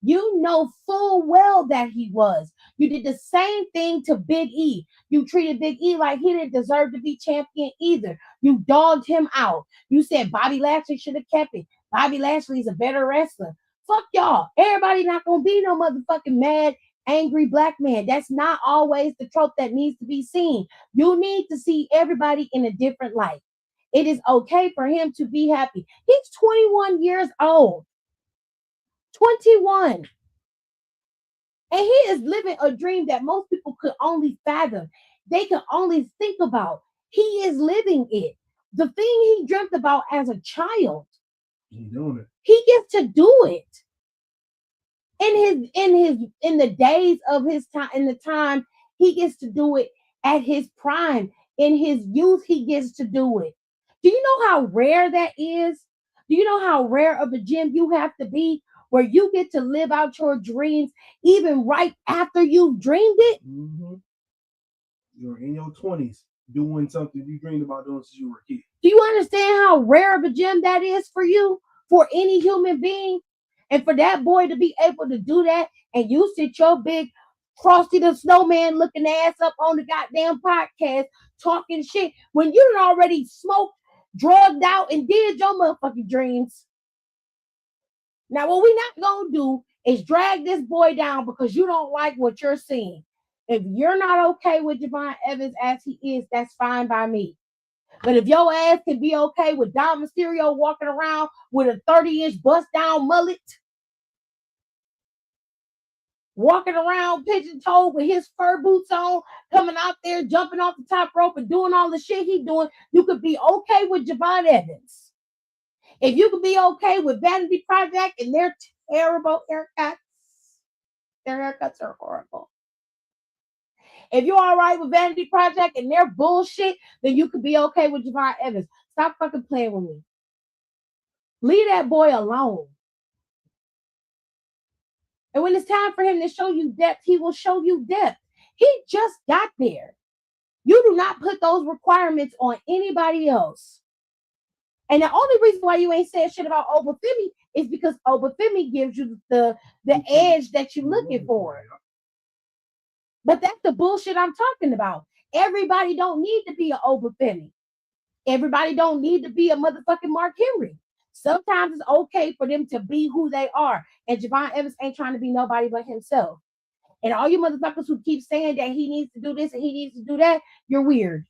You know full well that he was. You did the same thing to Big E. You treated Big E like he didn't deserve to be champion either. You dogged him out. You said Bobby Lashley should have kept it. Bobby Lashley's a better wrestler. Fuck y'all. Everybody not gonna be no motherfucking mad, angry black man. That's not always the trope that needs to be seen. You need to see everybody in a different light. It is okay for him to be happy. He's 21 years old. 21. And he is living a dream that most people could only fathom. They could only think about. He is living it. The thing he dreamt about as a child. He's doing it. He gets to do it. In the days of his time, in the time he gets to do it at his prime. In his youth, he gets to do it. Do you know how rare that is? Do you know how rare of a gem you have to be where you get to live out your dreams even right after you've dreamed it? Mm-hmm. You're in your 20s doing something you dreamed about doing since you were a kid. Do you understand how rare of a gem that is for you, for any human being? And for that boy to be able to do that, and you sit your big Frosty the Snowman looking ass up on the goddamn podcast talking shit when you done already smoked, drugged out, and did your motherfucking dreams. Now, what we're not going to do is drag this boy down because you don't like what you're seeing. If you're not okay with Javon Evans as he is, that's fine by me. But if your ass can be okay with Dom Mysterio walking around with a 30-inch bust down mullet, walking around pigeon-toed with his fur boots on, coming out there, jumping off the top rope and doing all the shit he doing, you could be okay with Javon Evans. If you could be okay with Vanity Project and their terrible haircuts, their haircuts are horrible. If you're all right with Vanity Project and their bullshit, then you could be okay with Javon Evans. Stop fucking playing with me. Leave that boy alone. And when it's time for him to show you depth, he will show you depth. He just got there. You do not put those requirements on anybody else. And the only reason why you ain't saying shit about Obafemi is because Obafemi gives you the edge that you're looking for. But that's the bullshit I'm talking about. Everybody don't need to be an Obafemi. Everybody don't need to be a motherfucking Mark Henry. Sometimes it's okay for them to be who they are. And Javon Evans ain't trying to be nobody but himself. And all you motherfuckers who keep saying that he needs to do this and he needs to do that, you're weird.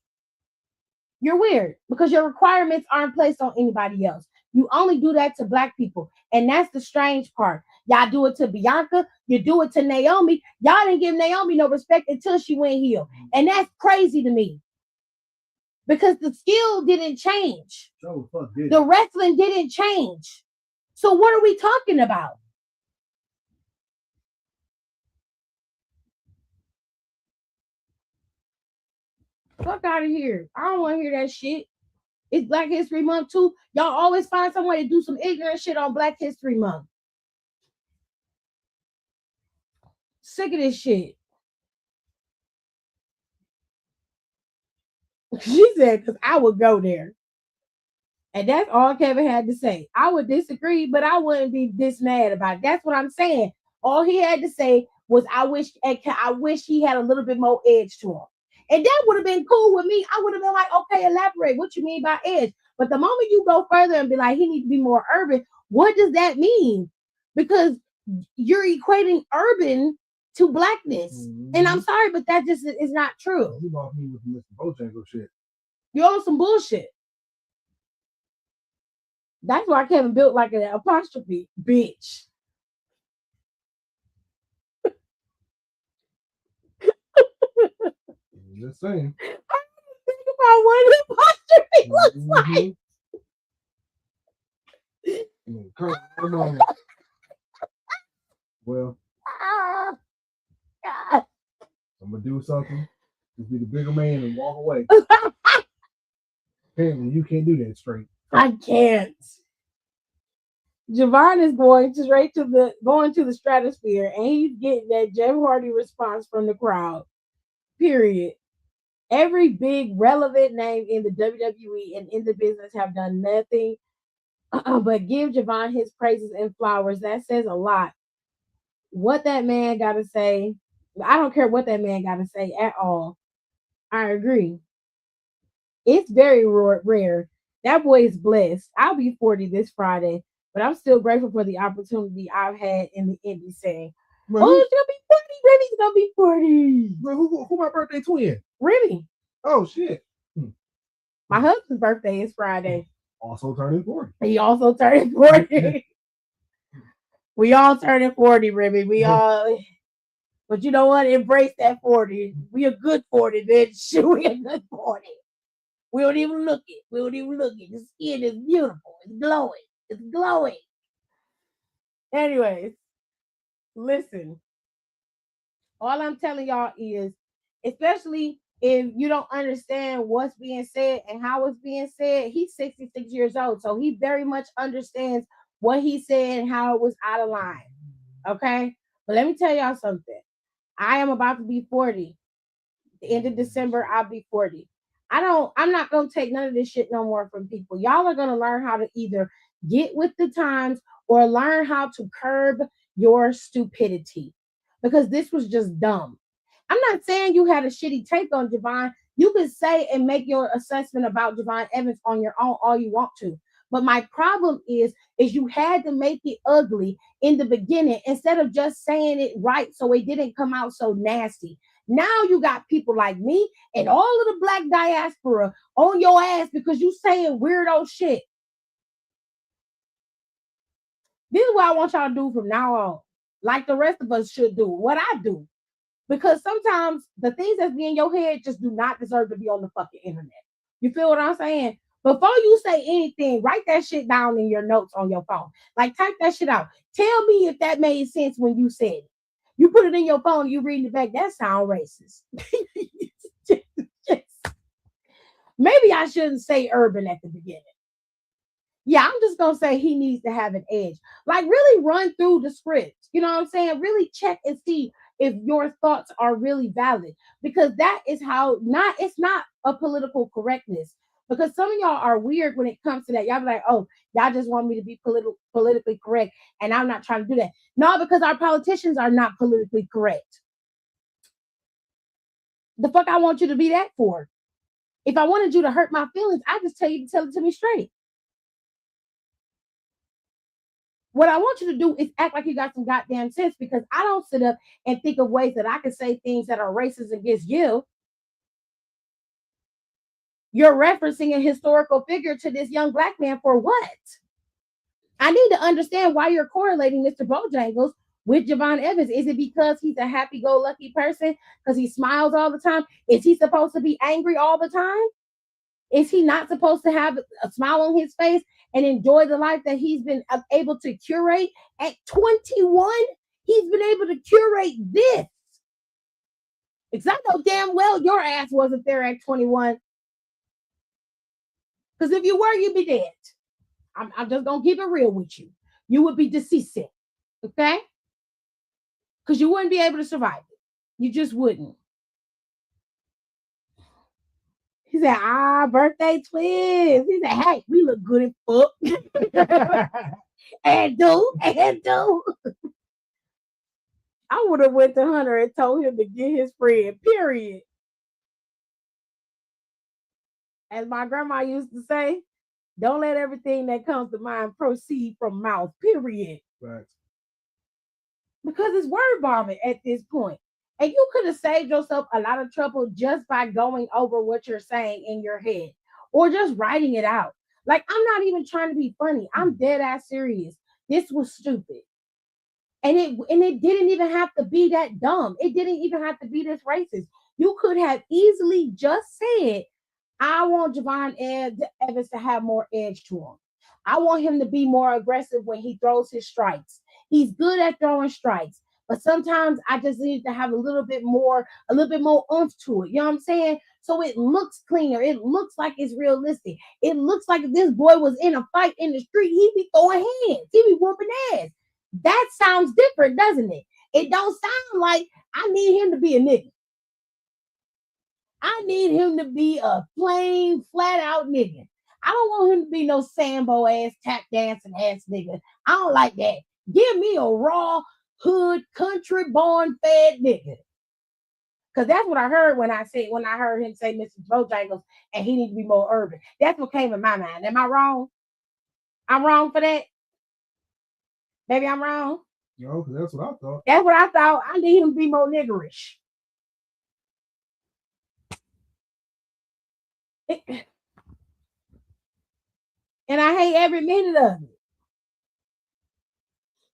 You're weird because your requirements aren't placed on anybody else. You only do that to black people. And that's the strange part. Y'all do it to Bianca. You do it to Naomi. Y'all didn't give Naomi no respect until she went heel. And that's crazy to me. Because the skill didn't change. The wrestling didn't change. So what are we talking about? Fuck out of here. I don't want to hear that shit. It's Black History Month too. Y'all always find some way to do some ignorant shit on Black History Month. Sick of this shit. She said, because I would go there. And that's all Kevin had to say. I would disagree, but I wouldn't be this mad about it. That's what I'm saying. All he had to say was, I wish he had a little bit more edge to him. And that would have been cool with me. I would have been like, okay, elaborate. What you mean by edge? But the moment you go further and be like, he needs to be more urban, what does that mean? Because you're equating urban to blackness. Mm-hmm. And I'm sorry, but that just is not true. You bought me with Mr. Bojangles shit. You're on some bullshit. That's why Kevin built like an apostrophe, bitch. Just saying. I think about what an apostrophe looks like. Well, I'm gonna do something. Just be the bigger man and walk away. Apparently, you can't do that straight. I can't. Javon is going to the stratosphere, and he's getting that Jeff Hardy response from the crowd. Period. Every big relevant name in the WWE and in the business have done nothing but give Javon his praises and flowers. That says a lot. What that man got to say, I don't care what that man got to say at all. I agree. It's very rare. That boy is blessed. I'll be 40 this Friday, but I'm still grateful for the opportunity I've had in the indie scene. Oh, it's gonna be 40. Remy's gonna be 40. Who my birthday twin? Remy. Oh shit. My husband's birthday is Friday. Also turning 40. He also turned 40. We all turning 40, Remy. We all, but you know what? Embrace that 40. We a good 40, bitch. We a good 40. We don't even look it. We don't even look it. The skin is beautiful. It's glowing. It's glowing. Anyways, listen. All I'm telling y'all is, especially if you don't understand what's being said and how it's being said, he's 66 years old. So he very much understands what he said and how it was out of line. Okay? But let me tell y'all something. I am about to be 40. The end of December, I'll be 40. I'm not going to take none of this shit no more from people. Y'all are going to learn how to either get with the times or learn how to curb your stupidity. Because this was just dumb. I'm not saying you had a shitty take on Javon. You can say and make your assessment about Javon Evans on your own all you want to. But my problem is you had to make it ugly in the beginning instead of just saying it right so it didn't come out so nasty. Now you got people like me and all of the black diaspora on your ass because you saying weirdo shit. This is what I want y'all to do from now on. like the rest of us should do, what I do. Because sometimes the things that's be in your head just do not deserve to be on the fucking internet. You feel what I'm saying? Before you say anything, write that shit down in your notes on your phone. Like type that shit out. Tell me if that made sense when you said it. You put it in your phone, you reading it back. That sound racist. Maybe I shouldn't say urban at the beginning. Yeah, I'm just gonna say he needs to have an edge. Like really run through the script. You know what I'm saying? Really check and see if your thoughts are really valid. Because that is how it's not a political correctness. Because some of y'all are weird when it comes to that. Y'all be like, oh, y'all just want me to be politically correct, and I'm not trying to do that. No, because our politicians are not politically correct. The fuck I want you to be that for? If I wanted you to hurt my feelings, I just tell you to tell it to me straight. What I want you to do is act like you got some goddamn sense, because I don't sit up and think of ways that I can say things that are racist against you. You're referencing a historical figure to this young black man for what? I need to understand why you're correlating Mr. Bojangles with Javon Evans. Is it because he's a happy-go-lucky person because he smiles all the time? Is he supposed to be angry all the time? Is he not supposed to have a smile on his face and enjoy the life that he's been able to curate at 21? He's been able to curate this. Because I know damn well your ass wasn't there at 21. Because if you were, you'd be dead. I'm just going to keep it real with you. You would be deceased. Okay? Because you wouldn't be able to survive it. You just wouldn't. He said, birthday twins. He said, hey, we look good as fuck. and do. I would have went to Hunter and told him to get his friend, period. As my grandma used to say, don't let everything that comes to mind proceed from mouth, period. Right. Because it's word vomit at this point. And you could have saved yourself a lot of trouble just by going over what you're saying in your head or just writing it out. Like, I'm not even trying to be funny. I'm dead ass serious. This was stupid. And it didn't even have to be that dumb. It didn't even have to be this racist. You could have easily just said, I want Javon Evans to have more edge to him. I want him to be more aggressive when he throws his strikes. He's good at throwing strikes, but sometimes I just need to have a little bit more oomph to it. You know what I'm saying? So it looks cleaner. It looks like it's realistic. It looks like if this boy was in a fight in the street, he'd be throwing hands. He'd be whooping ass. That sounds different, doesn't it? It don't sound like I need him to be a nigga. I need him to be a plain, flat out nigga. I don't want him to be no Sambo ass, tap dancing ass nigga. I don't like that. Give me a raw, hood, country born fed nigga. Because that's what I heard when I heard him say Mr. Bojangles and he needs to be more urban. That's what came in my mind. Am I wrong? I'm wrong for that? Maybe I'm wrong. No, that's what I thought. That's what I thought. I need him to be more niggerish. And I hate every minute of it.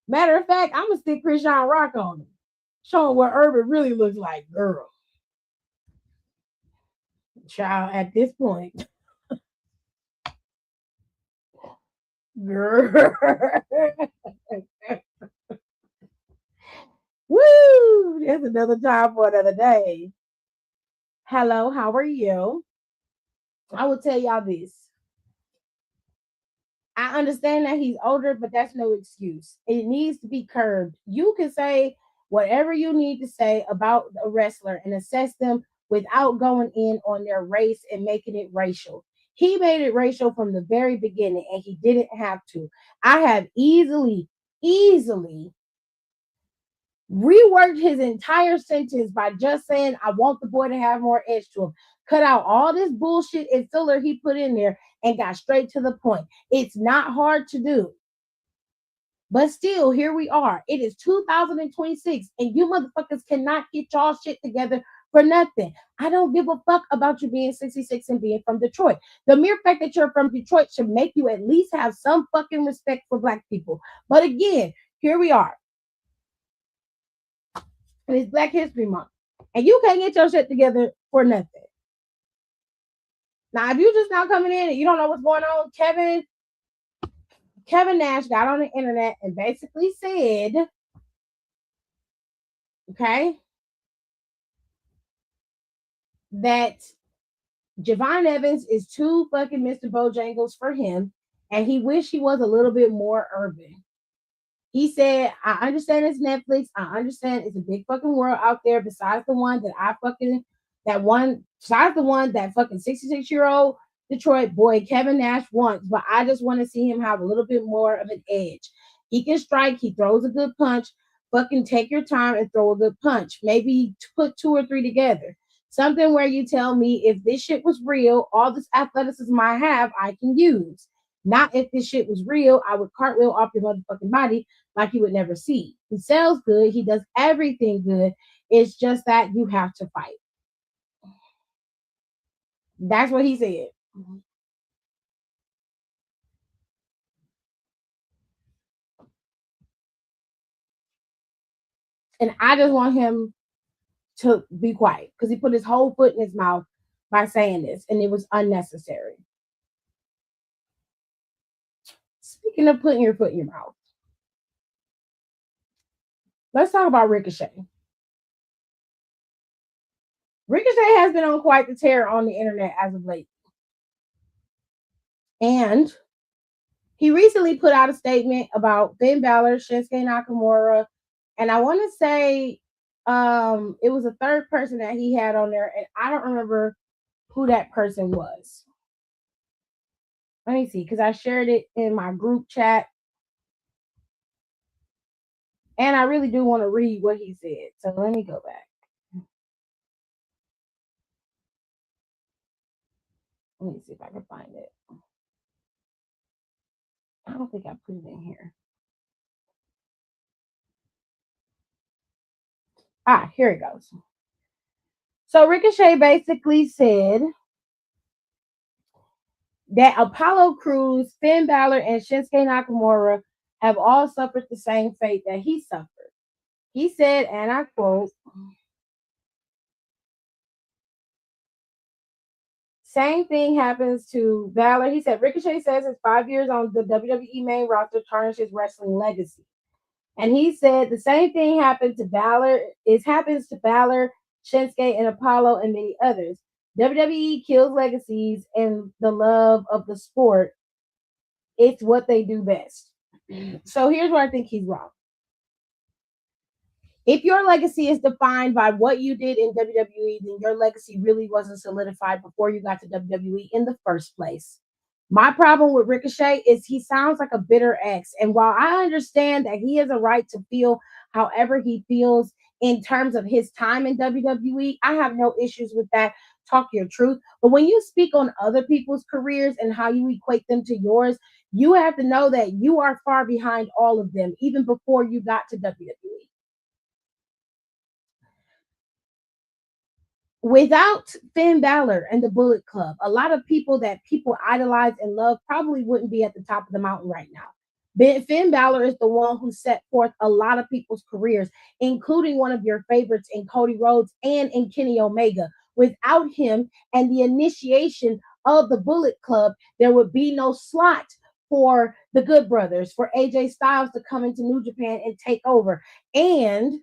Matter of fact, I'm gonna stick Krishan Rock on him, showing what urban really looks like, girl. Child, at this point, girl. Woo! There's another time for another day. Hello, how are you? I will tell y'all this. I understand that he's older, but that's no excuse. It needs to be curbed. You can say whatever you need to say about a wrestler and assess them without going in on their race and making it racial. He made it racial from the very beginning, and he didn't have to. I have easily reworked his entire sentence by just saying, I want the boy to have more edge to him. Cut out all this bullshit and filler he put in there and got straight to the point. It's not hard to do. But still, here we are. It is 2026, and you motherfuckers cannot get y'all shit together for nothing. I don't give a fuck about you being 66 and being from Detroit. The mere fact that you're from Detroit should make you at least have some fucking respect for Black people. But again, here we are. and it's Black History Month, and you can't get your shit together for nothing. Now, if you just now coming in and you don't know what's going on, Kevin Nash got on the internet and basically said, okay, that Javon Evans is too fucking Mr. Bojangles for him, and he wished he was a little bit more urban. He said, I understand it's Netflix. I understand it's a big fucking world out there besides the one that fucking 66-year-old Detroit boy Kevin Nash wants, but I just want to see him have a little bit more of an edge. He can strike, he throws a good punch. Fucking take your time and throw a good punch. Maybe put 2 or 3 together. Something where you tell me if this shit was real, all this athleticism I have, I can use. Not if this shit was real, I would cartwheel off your motherfucking body like you would never see. He sells good. He does everything good. It's just that you have to fight. That's what he said. And I just want him to be quiet because he put his whole foot in his mouth by saying this, and it was unnecessary. Speaking of putting your foot in your mouth, let's talk about Ricochet. Ricochet has been on quite the tear on the internet as of late. And he recently put out a statement about Finn Balor, Shinsuke Nakamura, and I want to say it was a third person that he had on there, and I don't remember who that person was. Let me see, because I shared it in my group chat. And I really do want to read what he said. So let me go back. Let me see if I can find it. I don't think I put it in here. Here it goes. So Ricochet basically said that Apollo Crews, Finn Balor, and Shinsuke Nakamura have all suffered the same fate that he suffered. He said, and I quote, same thing happens to Balor. He said, Ricochet says his 5 years on the WWE main roster tarnishes wrestling legacy. And he said the same thing happened to Balor. It happens to Balor, Shinsuke, and Apollo, and many others. WWE kills legacies and the love of the sport. It's what they do best. So here's where I think he's wrong. If your legacy is defined by what you did in WWE, then your legacy really wasn't solidified before you got to WWE in the first place. My problem with Ricochet is he sounds like a bitter ex. And while I understand that he has a right to feel however he feels in terms of his time in WWE, I have no issues with that. Talk your truth. But when you speak on other people's careers and how you equate them to yours, you have to know that you are far behind all of them, even before you got to WWE. Without Finn Balor and the Bullet Club, a lot of people that people idolize and love probably wouldn't be at the top of the mountain right now. Finn Balor is the one who set forth a lot of people's careers, including one of your favorites in Cody Rhodes and in Kenny Omega. Without him and the initiation of the Bullet Club, there would be no slot for the Good Brothers, for AJ Styles to come into New Japan and take over. And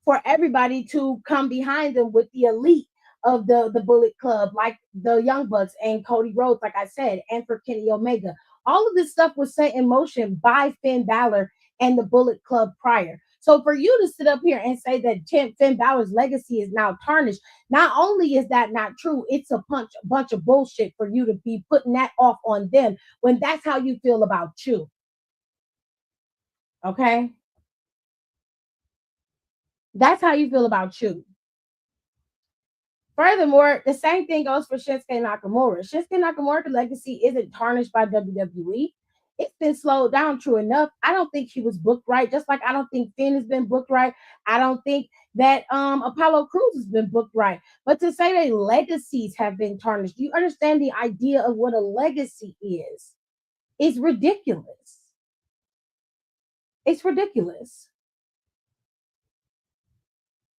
for everybody to come behind them with the elite of the Bullet Club, like the Young Bucks and Cody Rhodes, like I said, and for Kenny Omega. All of this stuff was set in motion by Finn Balor and the Bullet Club prior. So for you to sit up here and say that Finn Balor's legacy is now tarnished, not only is that not true, it's a bunch of bullshit for you to be putting that off on them when that's how you feel about you. Okay? That's how you feel about you. Furthermore, the same thing goes for Shinsuke Nakamura. Shinsuke Nakamura's legacy isn't tarnished by WWE. It's been slowed down, true enough. I don't think he was booked right, just like I don't think Finn has been booked right. I don't think that Apollo Crews has been booked right. But to say that legacies have been tarnished, do you understand the idea of what a legacy is? It's ridiculous. It's ridiculous.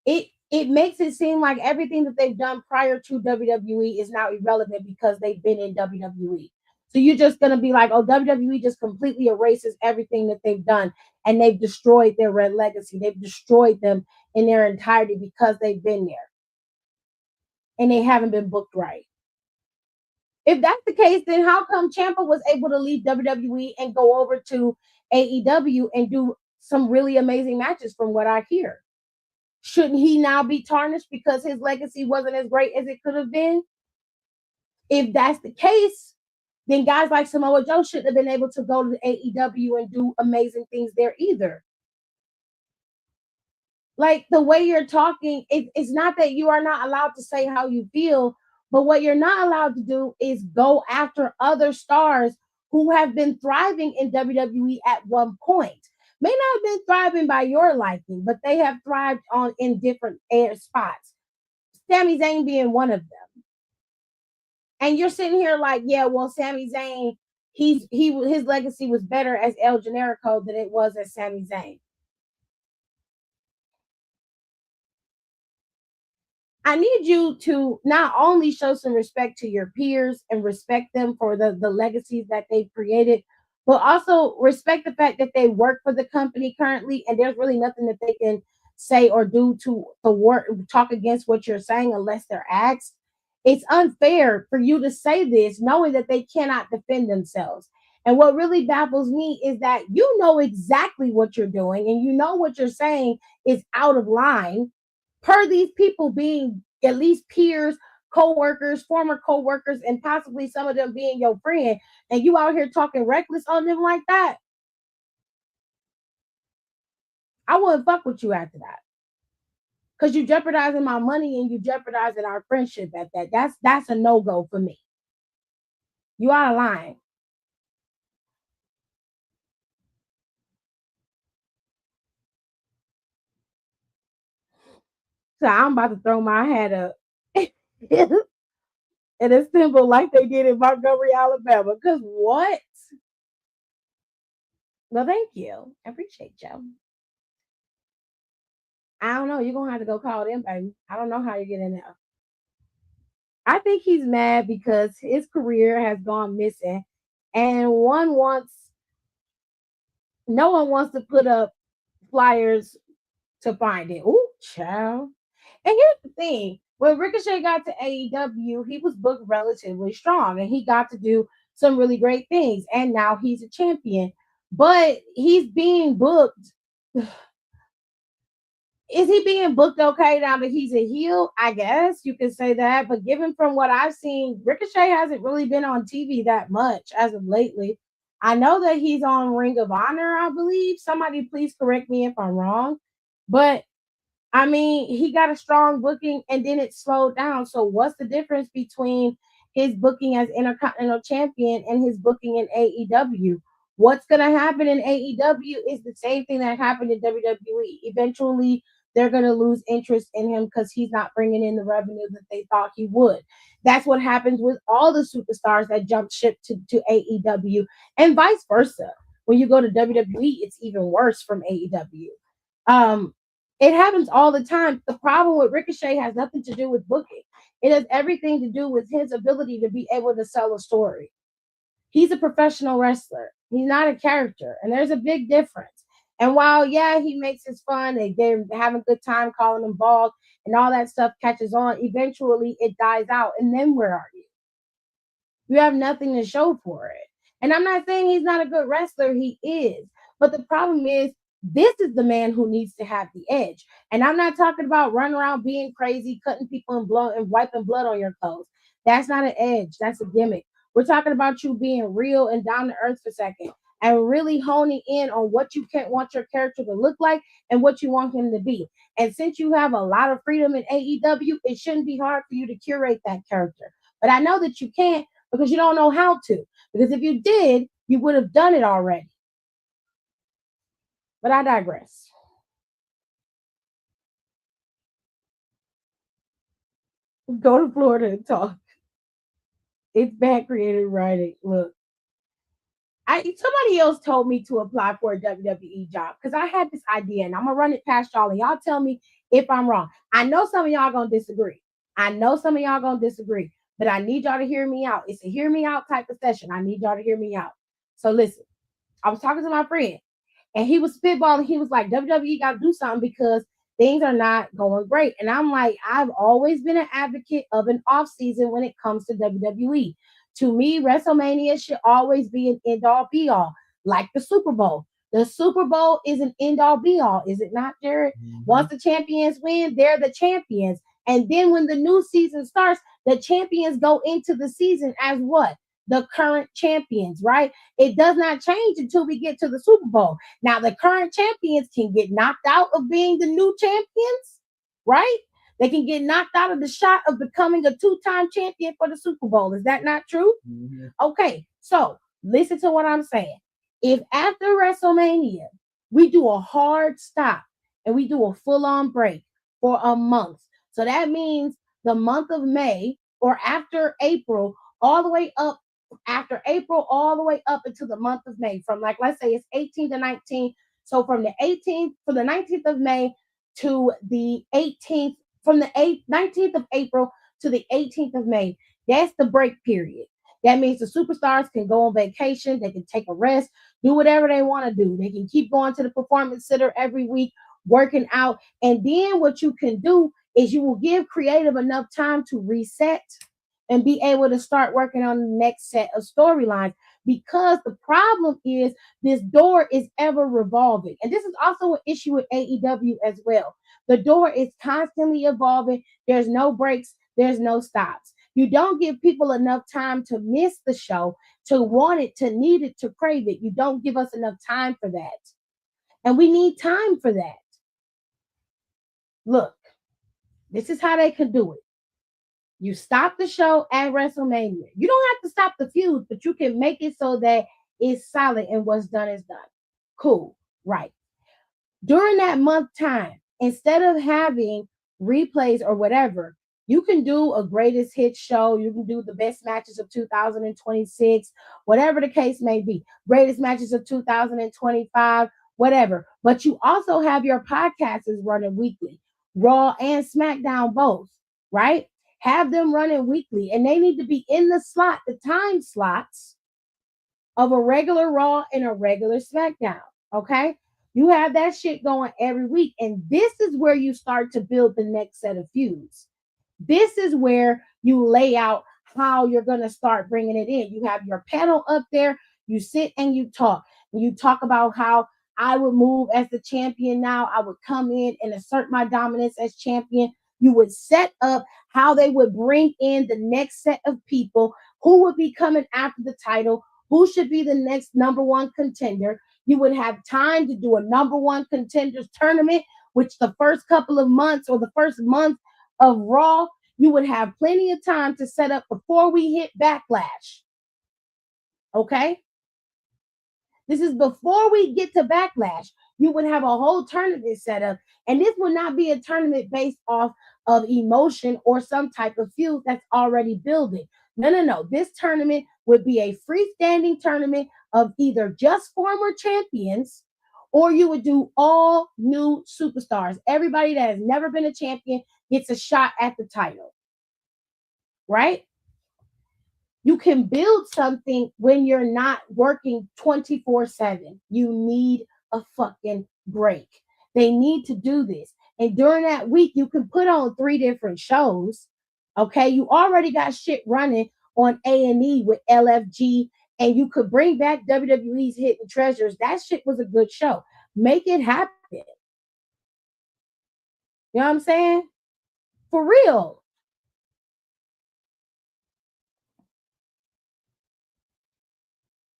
it makes it seem like everything that they've done prior to WWE is now irrelevant because they've been in WWE. So you're just gonna be like, oh, WWE just completely erases everything that they've done, and they've destroyed their red legacy. They've destroyed them in their entirety because they've been there and they haven't been booked right. If that's the case, then how come Ciampa was able to leave WWE and go over to AEW and do some really amazing matches from what I hear? Shouldn't he now be tarnished because his legacy wasn't as great as it could have been? If that's the case, then guys like Samoa Joe shouldn't have been able to go to AEW and do amazing things there either. Like the way you're talking, it's not that you are not allowed to say how you feel, but what you're not allowed to do is go after other stars who have been thriving in WWE at one point. May not have been thriving by your liking, but they have thrived on in different air spots. Sami Zayn being one of them. And you're sitting here like, yeah, well, Sami Zayn, his legacy was better as El Generico than it was as Sami Zayn. I need you to not only show some respect to your peers and respect them for the legacies that they've created, but also respect the fact that they work for the company currently, and there's really nothing that they can say or do to work talk against what you're saying unless they're asked. It's unfair for you to say this knowing that they cannot defend themselves. And what really baffles me is that you know exactly what you're doing and you know what you're saying is out of line per these people being at least peers, co-workers, former co-workers, and possibly some of them being your friend, and you out here talking reckless on them like that, I wouldn't fuck with you after that. Because you jeopardizing my money and you jeopardizing our friendship at that. That's a no-go for me. You out of line. So I'm about to throw my hat up. And it's simple like they did in Montgomery, Alabama. Because what? Well, thank you. I appreciate you. I don't know. You're going to have to go call them, baby. I don't know how you get in there. I think he's mad because his career has gone missing. And no one wants to put up flyers to find it. Ooh, child. And here's the thing: when Ricochet got to AEW, he was booked relatively strong and he got to do some really great things. And now he's a champion, but he's being booked. Is he being booked okay now that he's a heel? I guess you could say that. But given from what I've seen, Ricochet hasn't really been on TV that much as of lately. I know that he's on Ring of Honor, I believe. Somebody please correct me if I'm wrong. But I mean, he got a strong booking and then it slowed down. So what's the difference between his booking as Intercontinental Champion and his booking in AEW? What's going to happen in AEW is the same thing that happened in WWE. Eventually, they're going to lose interest in him because he's not bringing in the revenue that they thought he would. That's what happens with all the superstars that jump ship to AEW and vice versa. When you go to WWE, it's even worse from AEW. It happens all the time. The problem with Ricochet has nothing to do with booking. It has everything to do with his ability to be able to sell a story. He's a professional wrestler. He's not a character. And there's a big difference. And while, yeah, he makes it fun, they're having a good time calling him bald and all that stuff catches on, eventually it dies out. And then where are you? You have nothing to show for it. And I'm not saying he's not a good wrestler. He is. But the problem is, this is the man who needs to have the edge. And I'm not talking about running around being crazy, cutting people and wiping blood on your clothes. That's not an edge. That's a gimmick. We're talking about you being real and down to earth for a second and really honing in on what you want your character to look like and what you want him to be. And since you have a lot of freedom in AEW, it shouldn't be hard for you to curate that character. But I know that you can't because you don't know how to. Because if you did, you would have done it already. But I digress. Go to Florida and talk. It's bad creative writing. Look, somebody else told me to apply for a WWE job because I had this idea and I'm gonna run it past y'all and y'all tell me if I'm wrong. I know some of y'all gonna disagree. But I need y'all to hear me out. It's a hear me out type of session. I need y'all to hear me out. So listen, I was talking to my friend and he was spitballing. He was like, WWE got to do something because things are not going great. And I'm like, I've always been an advocate of an off season when it comes to WWE. To me, WrestleMania should always be an end all be all, like the Super Bowl. The Super Bowl is an end all be all, is it not, Jared? Mhm. Once the champions win, they're the champions. And then when the new season starts, the champions go into the season as what? The current champions, right? It does not change until we get to the Super Bowl. Now, the current champions can get knocked out of being the new champions, right? They can get knocked out of the shot of becoming a two-time champion for the Super Bowl. Is that not true? Mhm. Okay, so listen to what I'm saying. If after WrestleMania, we do a hard stop and we do a full-on break for a month, so that means the month of May or after April, all the way up after April, all the way up into the month of May, from like, let's say it's 18 to 19. So from the 18th, from the 19th of May to the 18th, from the 19th of April to the 18th of May, that's the break period. That means the superstars can go on vacation, they can take a rest, do whatever they want to do. They can keep going to the performance center every week, working out. And then what you can do is you will give creative enough time to reset and be able to start working on the next set of storylines, because the problem is this door is ever revolving. And this is also an issue with AEW as well. The door is constantly evolving. There's no breaks, there's no stops. You don't give people enough time to miss the show, to want it, to need it, to crave it. You don't give us enough time for that. And we need time for that. Look, this is how they could do it. You stop the show at WrestleMania. You don't have to stop the feud, but you can make it so that it's solid and what's done is done. Cool. Right. During that month time, instead of having replays or whatever, you can do a greatest hits show. You can do the best matches of 2026, whatever the case may be. Greatest matches of 2025, whatever. But you also have your podcasters running weekly, Raw and SmackDown both, right? Have them running weekly, and they need to be in the slot, the time slots of a regular Raw and a regular SmackDown. Okay. You have that shit going every week. And this is where you start to build the next set of feuds. This is where you lay out how you're going to start bringing it in. You have your panel up there. You sit and you talk. And you talk about how I would move as the champion now. I would come in and assert my dominance as champion. You would set up how they would bring in the next set of people, who would be coming after the title, who should be the next number one contender. You would have time to do a number one contenders tournament, which the first couple of months or the first month of Raw, you would have plenty of time to set up before we hit Backlash. Okay? This is before we get to Backlash. You would have a whole tournament set up, and this would not be a tournament based off of emotion or some type of feud that's already building. No. This tournament would be a freestanding tournament of either just former champions, or you would do all new superstars. Everybody that has never been a champion gets a shot at the title, right? You can build something when you're not working 24/7. You need a fucking break. They need to do this. And during that week, you can put on 3 different shows. Okay, you already got shit running on A&E with LFG, and you could bring back WWE's Hidden Treasures. That shit was a good show. Make it happen. You know what I'm saying? For real.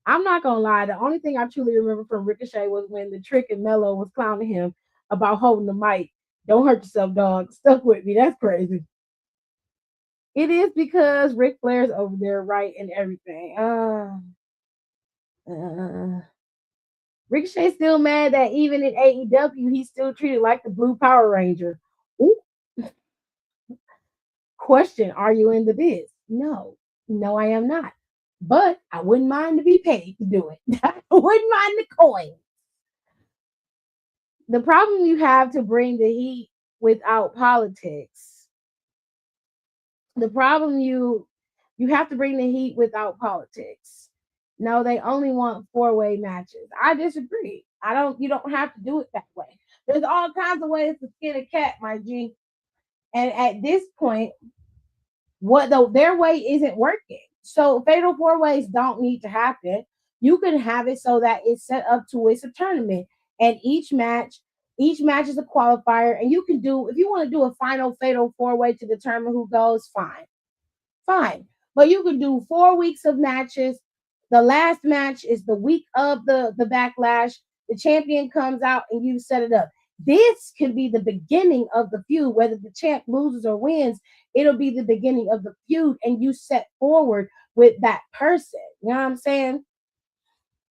I'm not gonna lie. The only thing I truly remember from Ricochet was when the Trick and Mello was clowning him about holding the mic. Don't hurt yourself, dog. Stuck with me. That's crazy. It is because Ric Flair's over there writing everything. Ricochet's still mad that even in AEW he's still treated like the Blue Power Ranger. Ooh. Question: are you in the biz? No, I am not. But I wouldn't mind to be paid to do it. I wouldn't mind the coin. The problem you have to bring the heat without politics. The problem you have to bring the heat without politics. No, they only want four-way matches. I disagree. You don't have to do it that way. There's all kinds of ways to skin a cat, my G. And at this point, their way isn't working. So fatal four ways don't need to happen. You can have it so that it's set up to it's a tournament, and each match is a qualifier. And you can do, if you want to do a final fatal four way to determine who goes, fine. But you can do 4 weeks of matches. The last match is the week of the backlash. The champion comes out and you set it up. This can be the beginning of the feud. Whether the champ loses or wins, it'll be the beginning of the feud, and you set forward with that person. You know what I'm saying?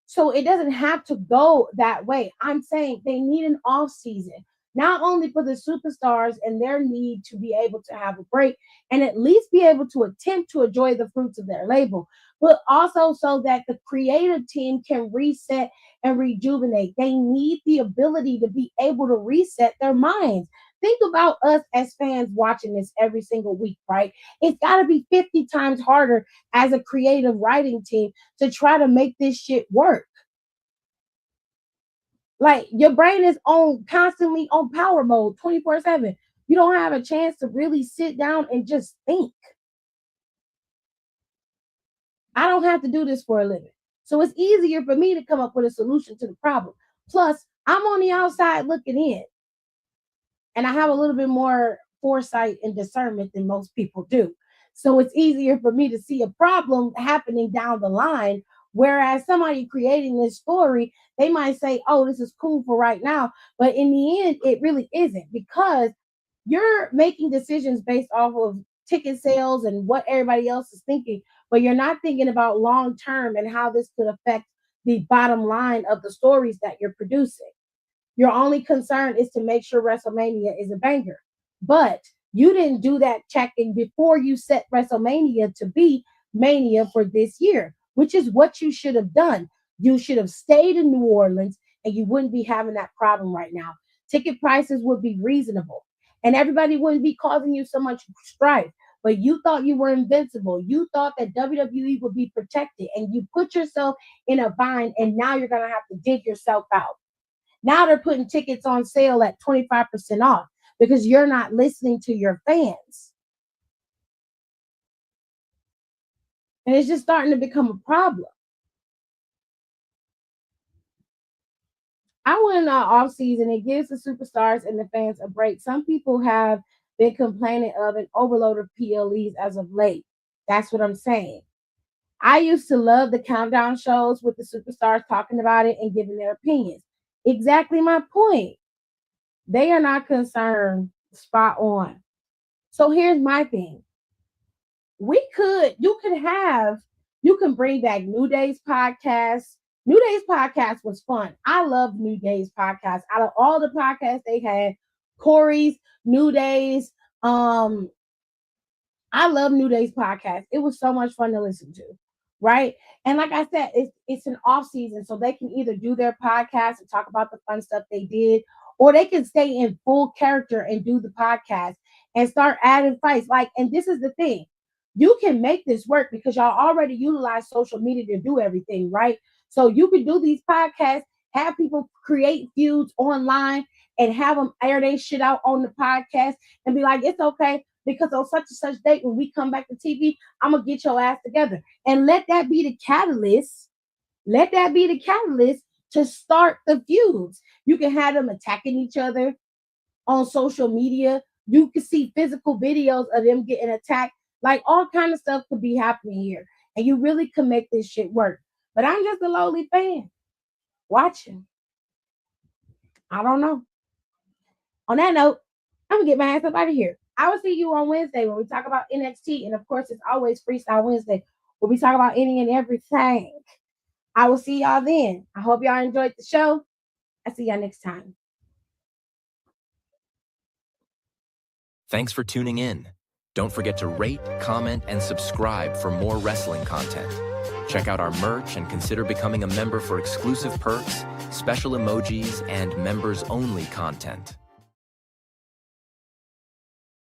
So it doesn't have to go that way. I'm saying they need an off season, not only for the superstars and their need to be able to have a break and at least be able to attempt to enjoy the fruits of their label, but also so that the creative team can reset and rejuvenate. They need the ability to be able to reset their minds. Think about us as fans watching this every single week, right? It's got to be 50 times harder as a creative writing team to try to make this shit work. Like, your brain is constantly on power mode 24/7. You don't have a chance to really sit down and just think. I don't have to do this for a living. So it's easier for me to come up with a solution to the problem. Plus, I'm on the outside looking in. And I have a little bit more foresight and discernment than most people do. So it's easier for me to see a problem happening down the line. Whereas somebody creating this story, they might say, oh, this is cool for right now. But in the end, it really isn't, because you're making decisions based off of ticket sales and what everybody else is thinking, but you're not thinking about long term and how this could affect the bottom line of the stories that you're producing. Your only concern is to make sure WrestleMania is a banger. But you didn't do that checking before you set WrestleMania to be Mania for this year, which is what you should have done. You should have stayed in New Orleans and you wouldn't be having that problem right now. Ticket prices would be reasonable and everybody wouldn't be causing you so much strife. But you thought you were invincible. You thought that WWE would be protected, and you put yourself in a bind, and now you're going to have to dig yourself out. Now they're putting tickets on sale at 25% off because you're not listening to your fans. And it's just starting to become a problem. I want an off season. It gives the superstars and the fans a break. Some people have been complaining of an overload of PLEs as of late. That's what I'm saying. I used to love the countdown shows with the superstars talking about it and giving their opinions. Exactly my point. They are not concerned. Spot on. So here's my thing. You can bring back New Day's podcast. New Day's podcast was fun. I love New Day's podcast. Out of all the podcasts they had, Corey's, New Day's, I love New Day's podcast. It was so much fun to listen to, right? And like I said, it's an off season, so they can either do their podcast and talk about the fun stuff they did, or they can stay in full character and do the podcast and start adding fights. And this is the thing. You can make this work because y'all already utilize social media to do everything, right? So you can do these podcasts, have people create feuds online and have them air their shit out on the podcast and be like, it's okay, because on such and such date, when we come back to TV, I'm going to get your ass together. And let that be the catalyst. Let that be the catalyst to start the feuds. You can have them attacking each other on social media. You can see physical videos of them getting attacked. Like, all kind of stuff could be happening here. And you really can make this shit work. But I'm just a lowly fan watching. I don't know. On that note, I'm going to get my ass up out of here. I will see you on Wednesday when we talk about NXT. And of course, it's always Freestyle Wednesday, where we talk about any and everything. I will see y'all then. I hope y'all enjoyed the show. I'll see y'all next time. Thanks for tuning in. Don't forget to rate, comment, and subscribe for more wrestling content. Check out our merch and consider becoming a member for exclusive perks, special emojis, and members-only content.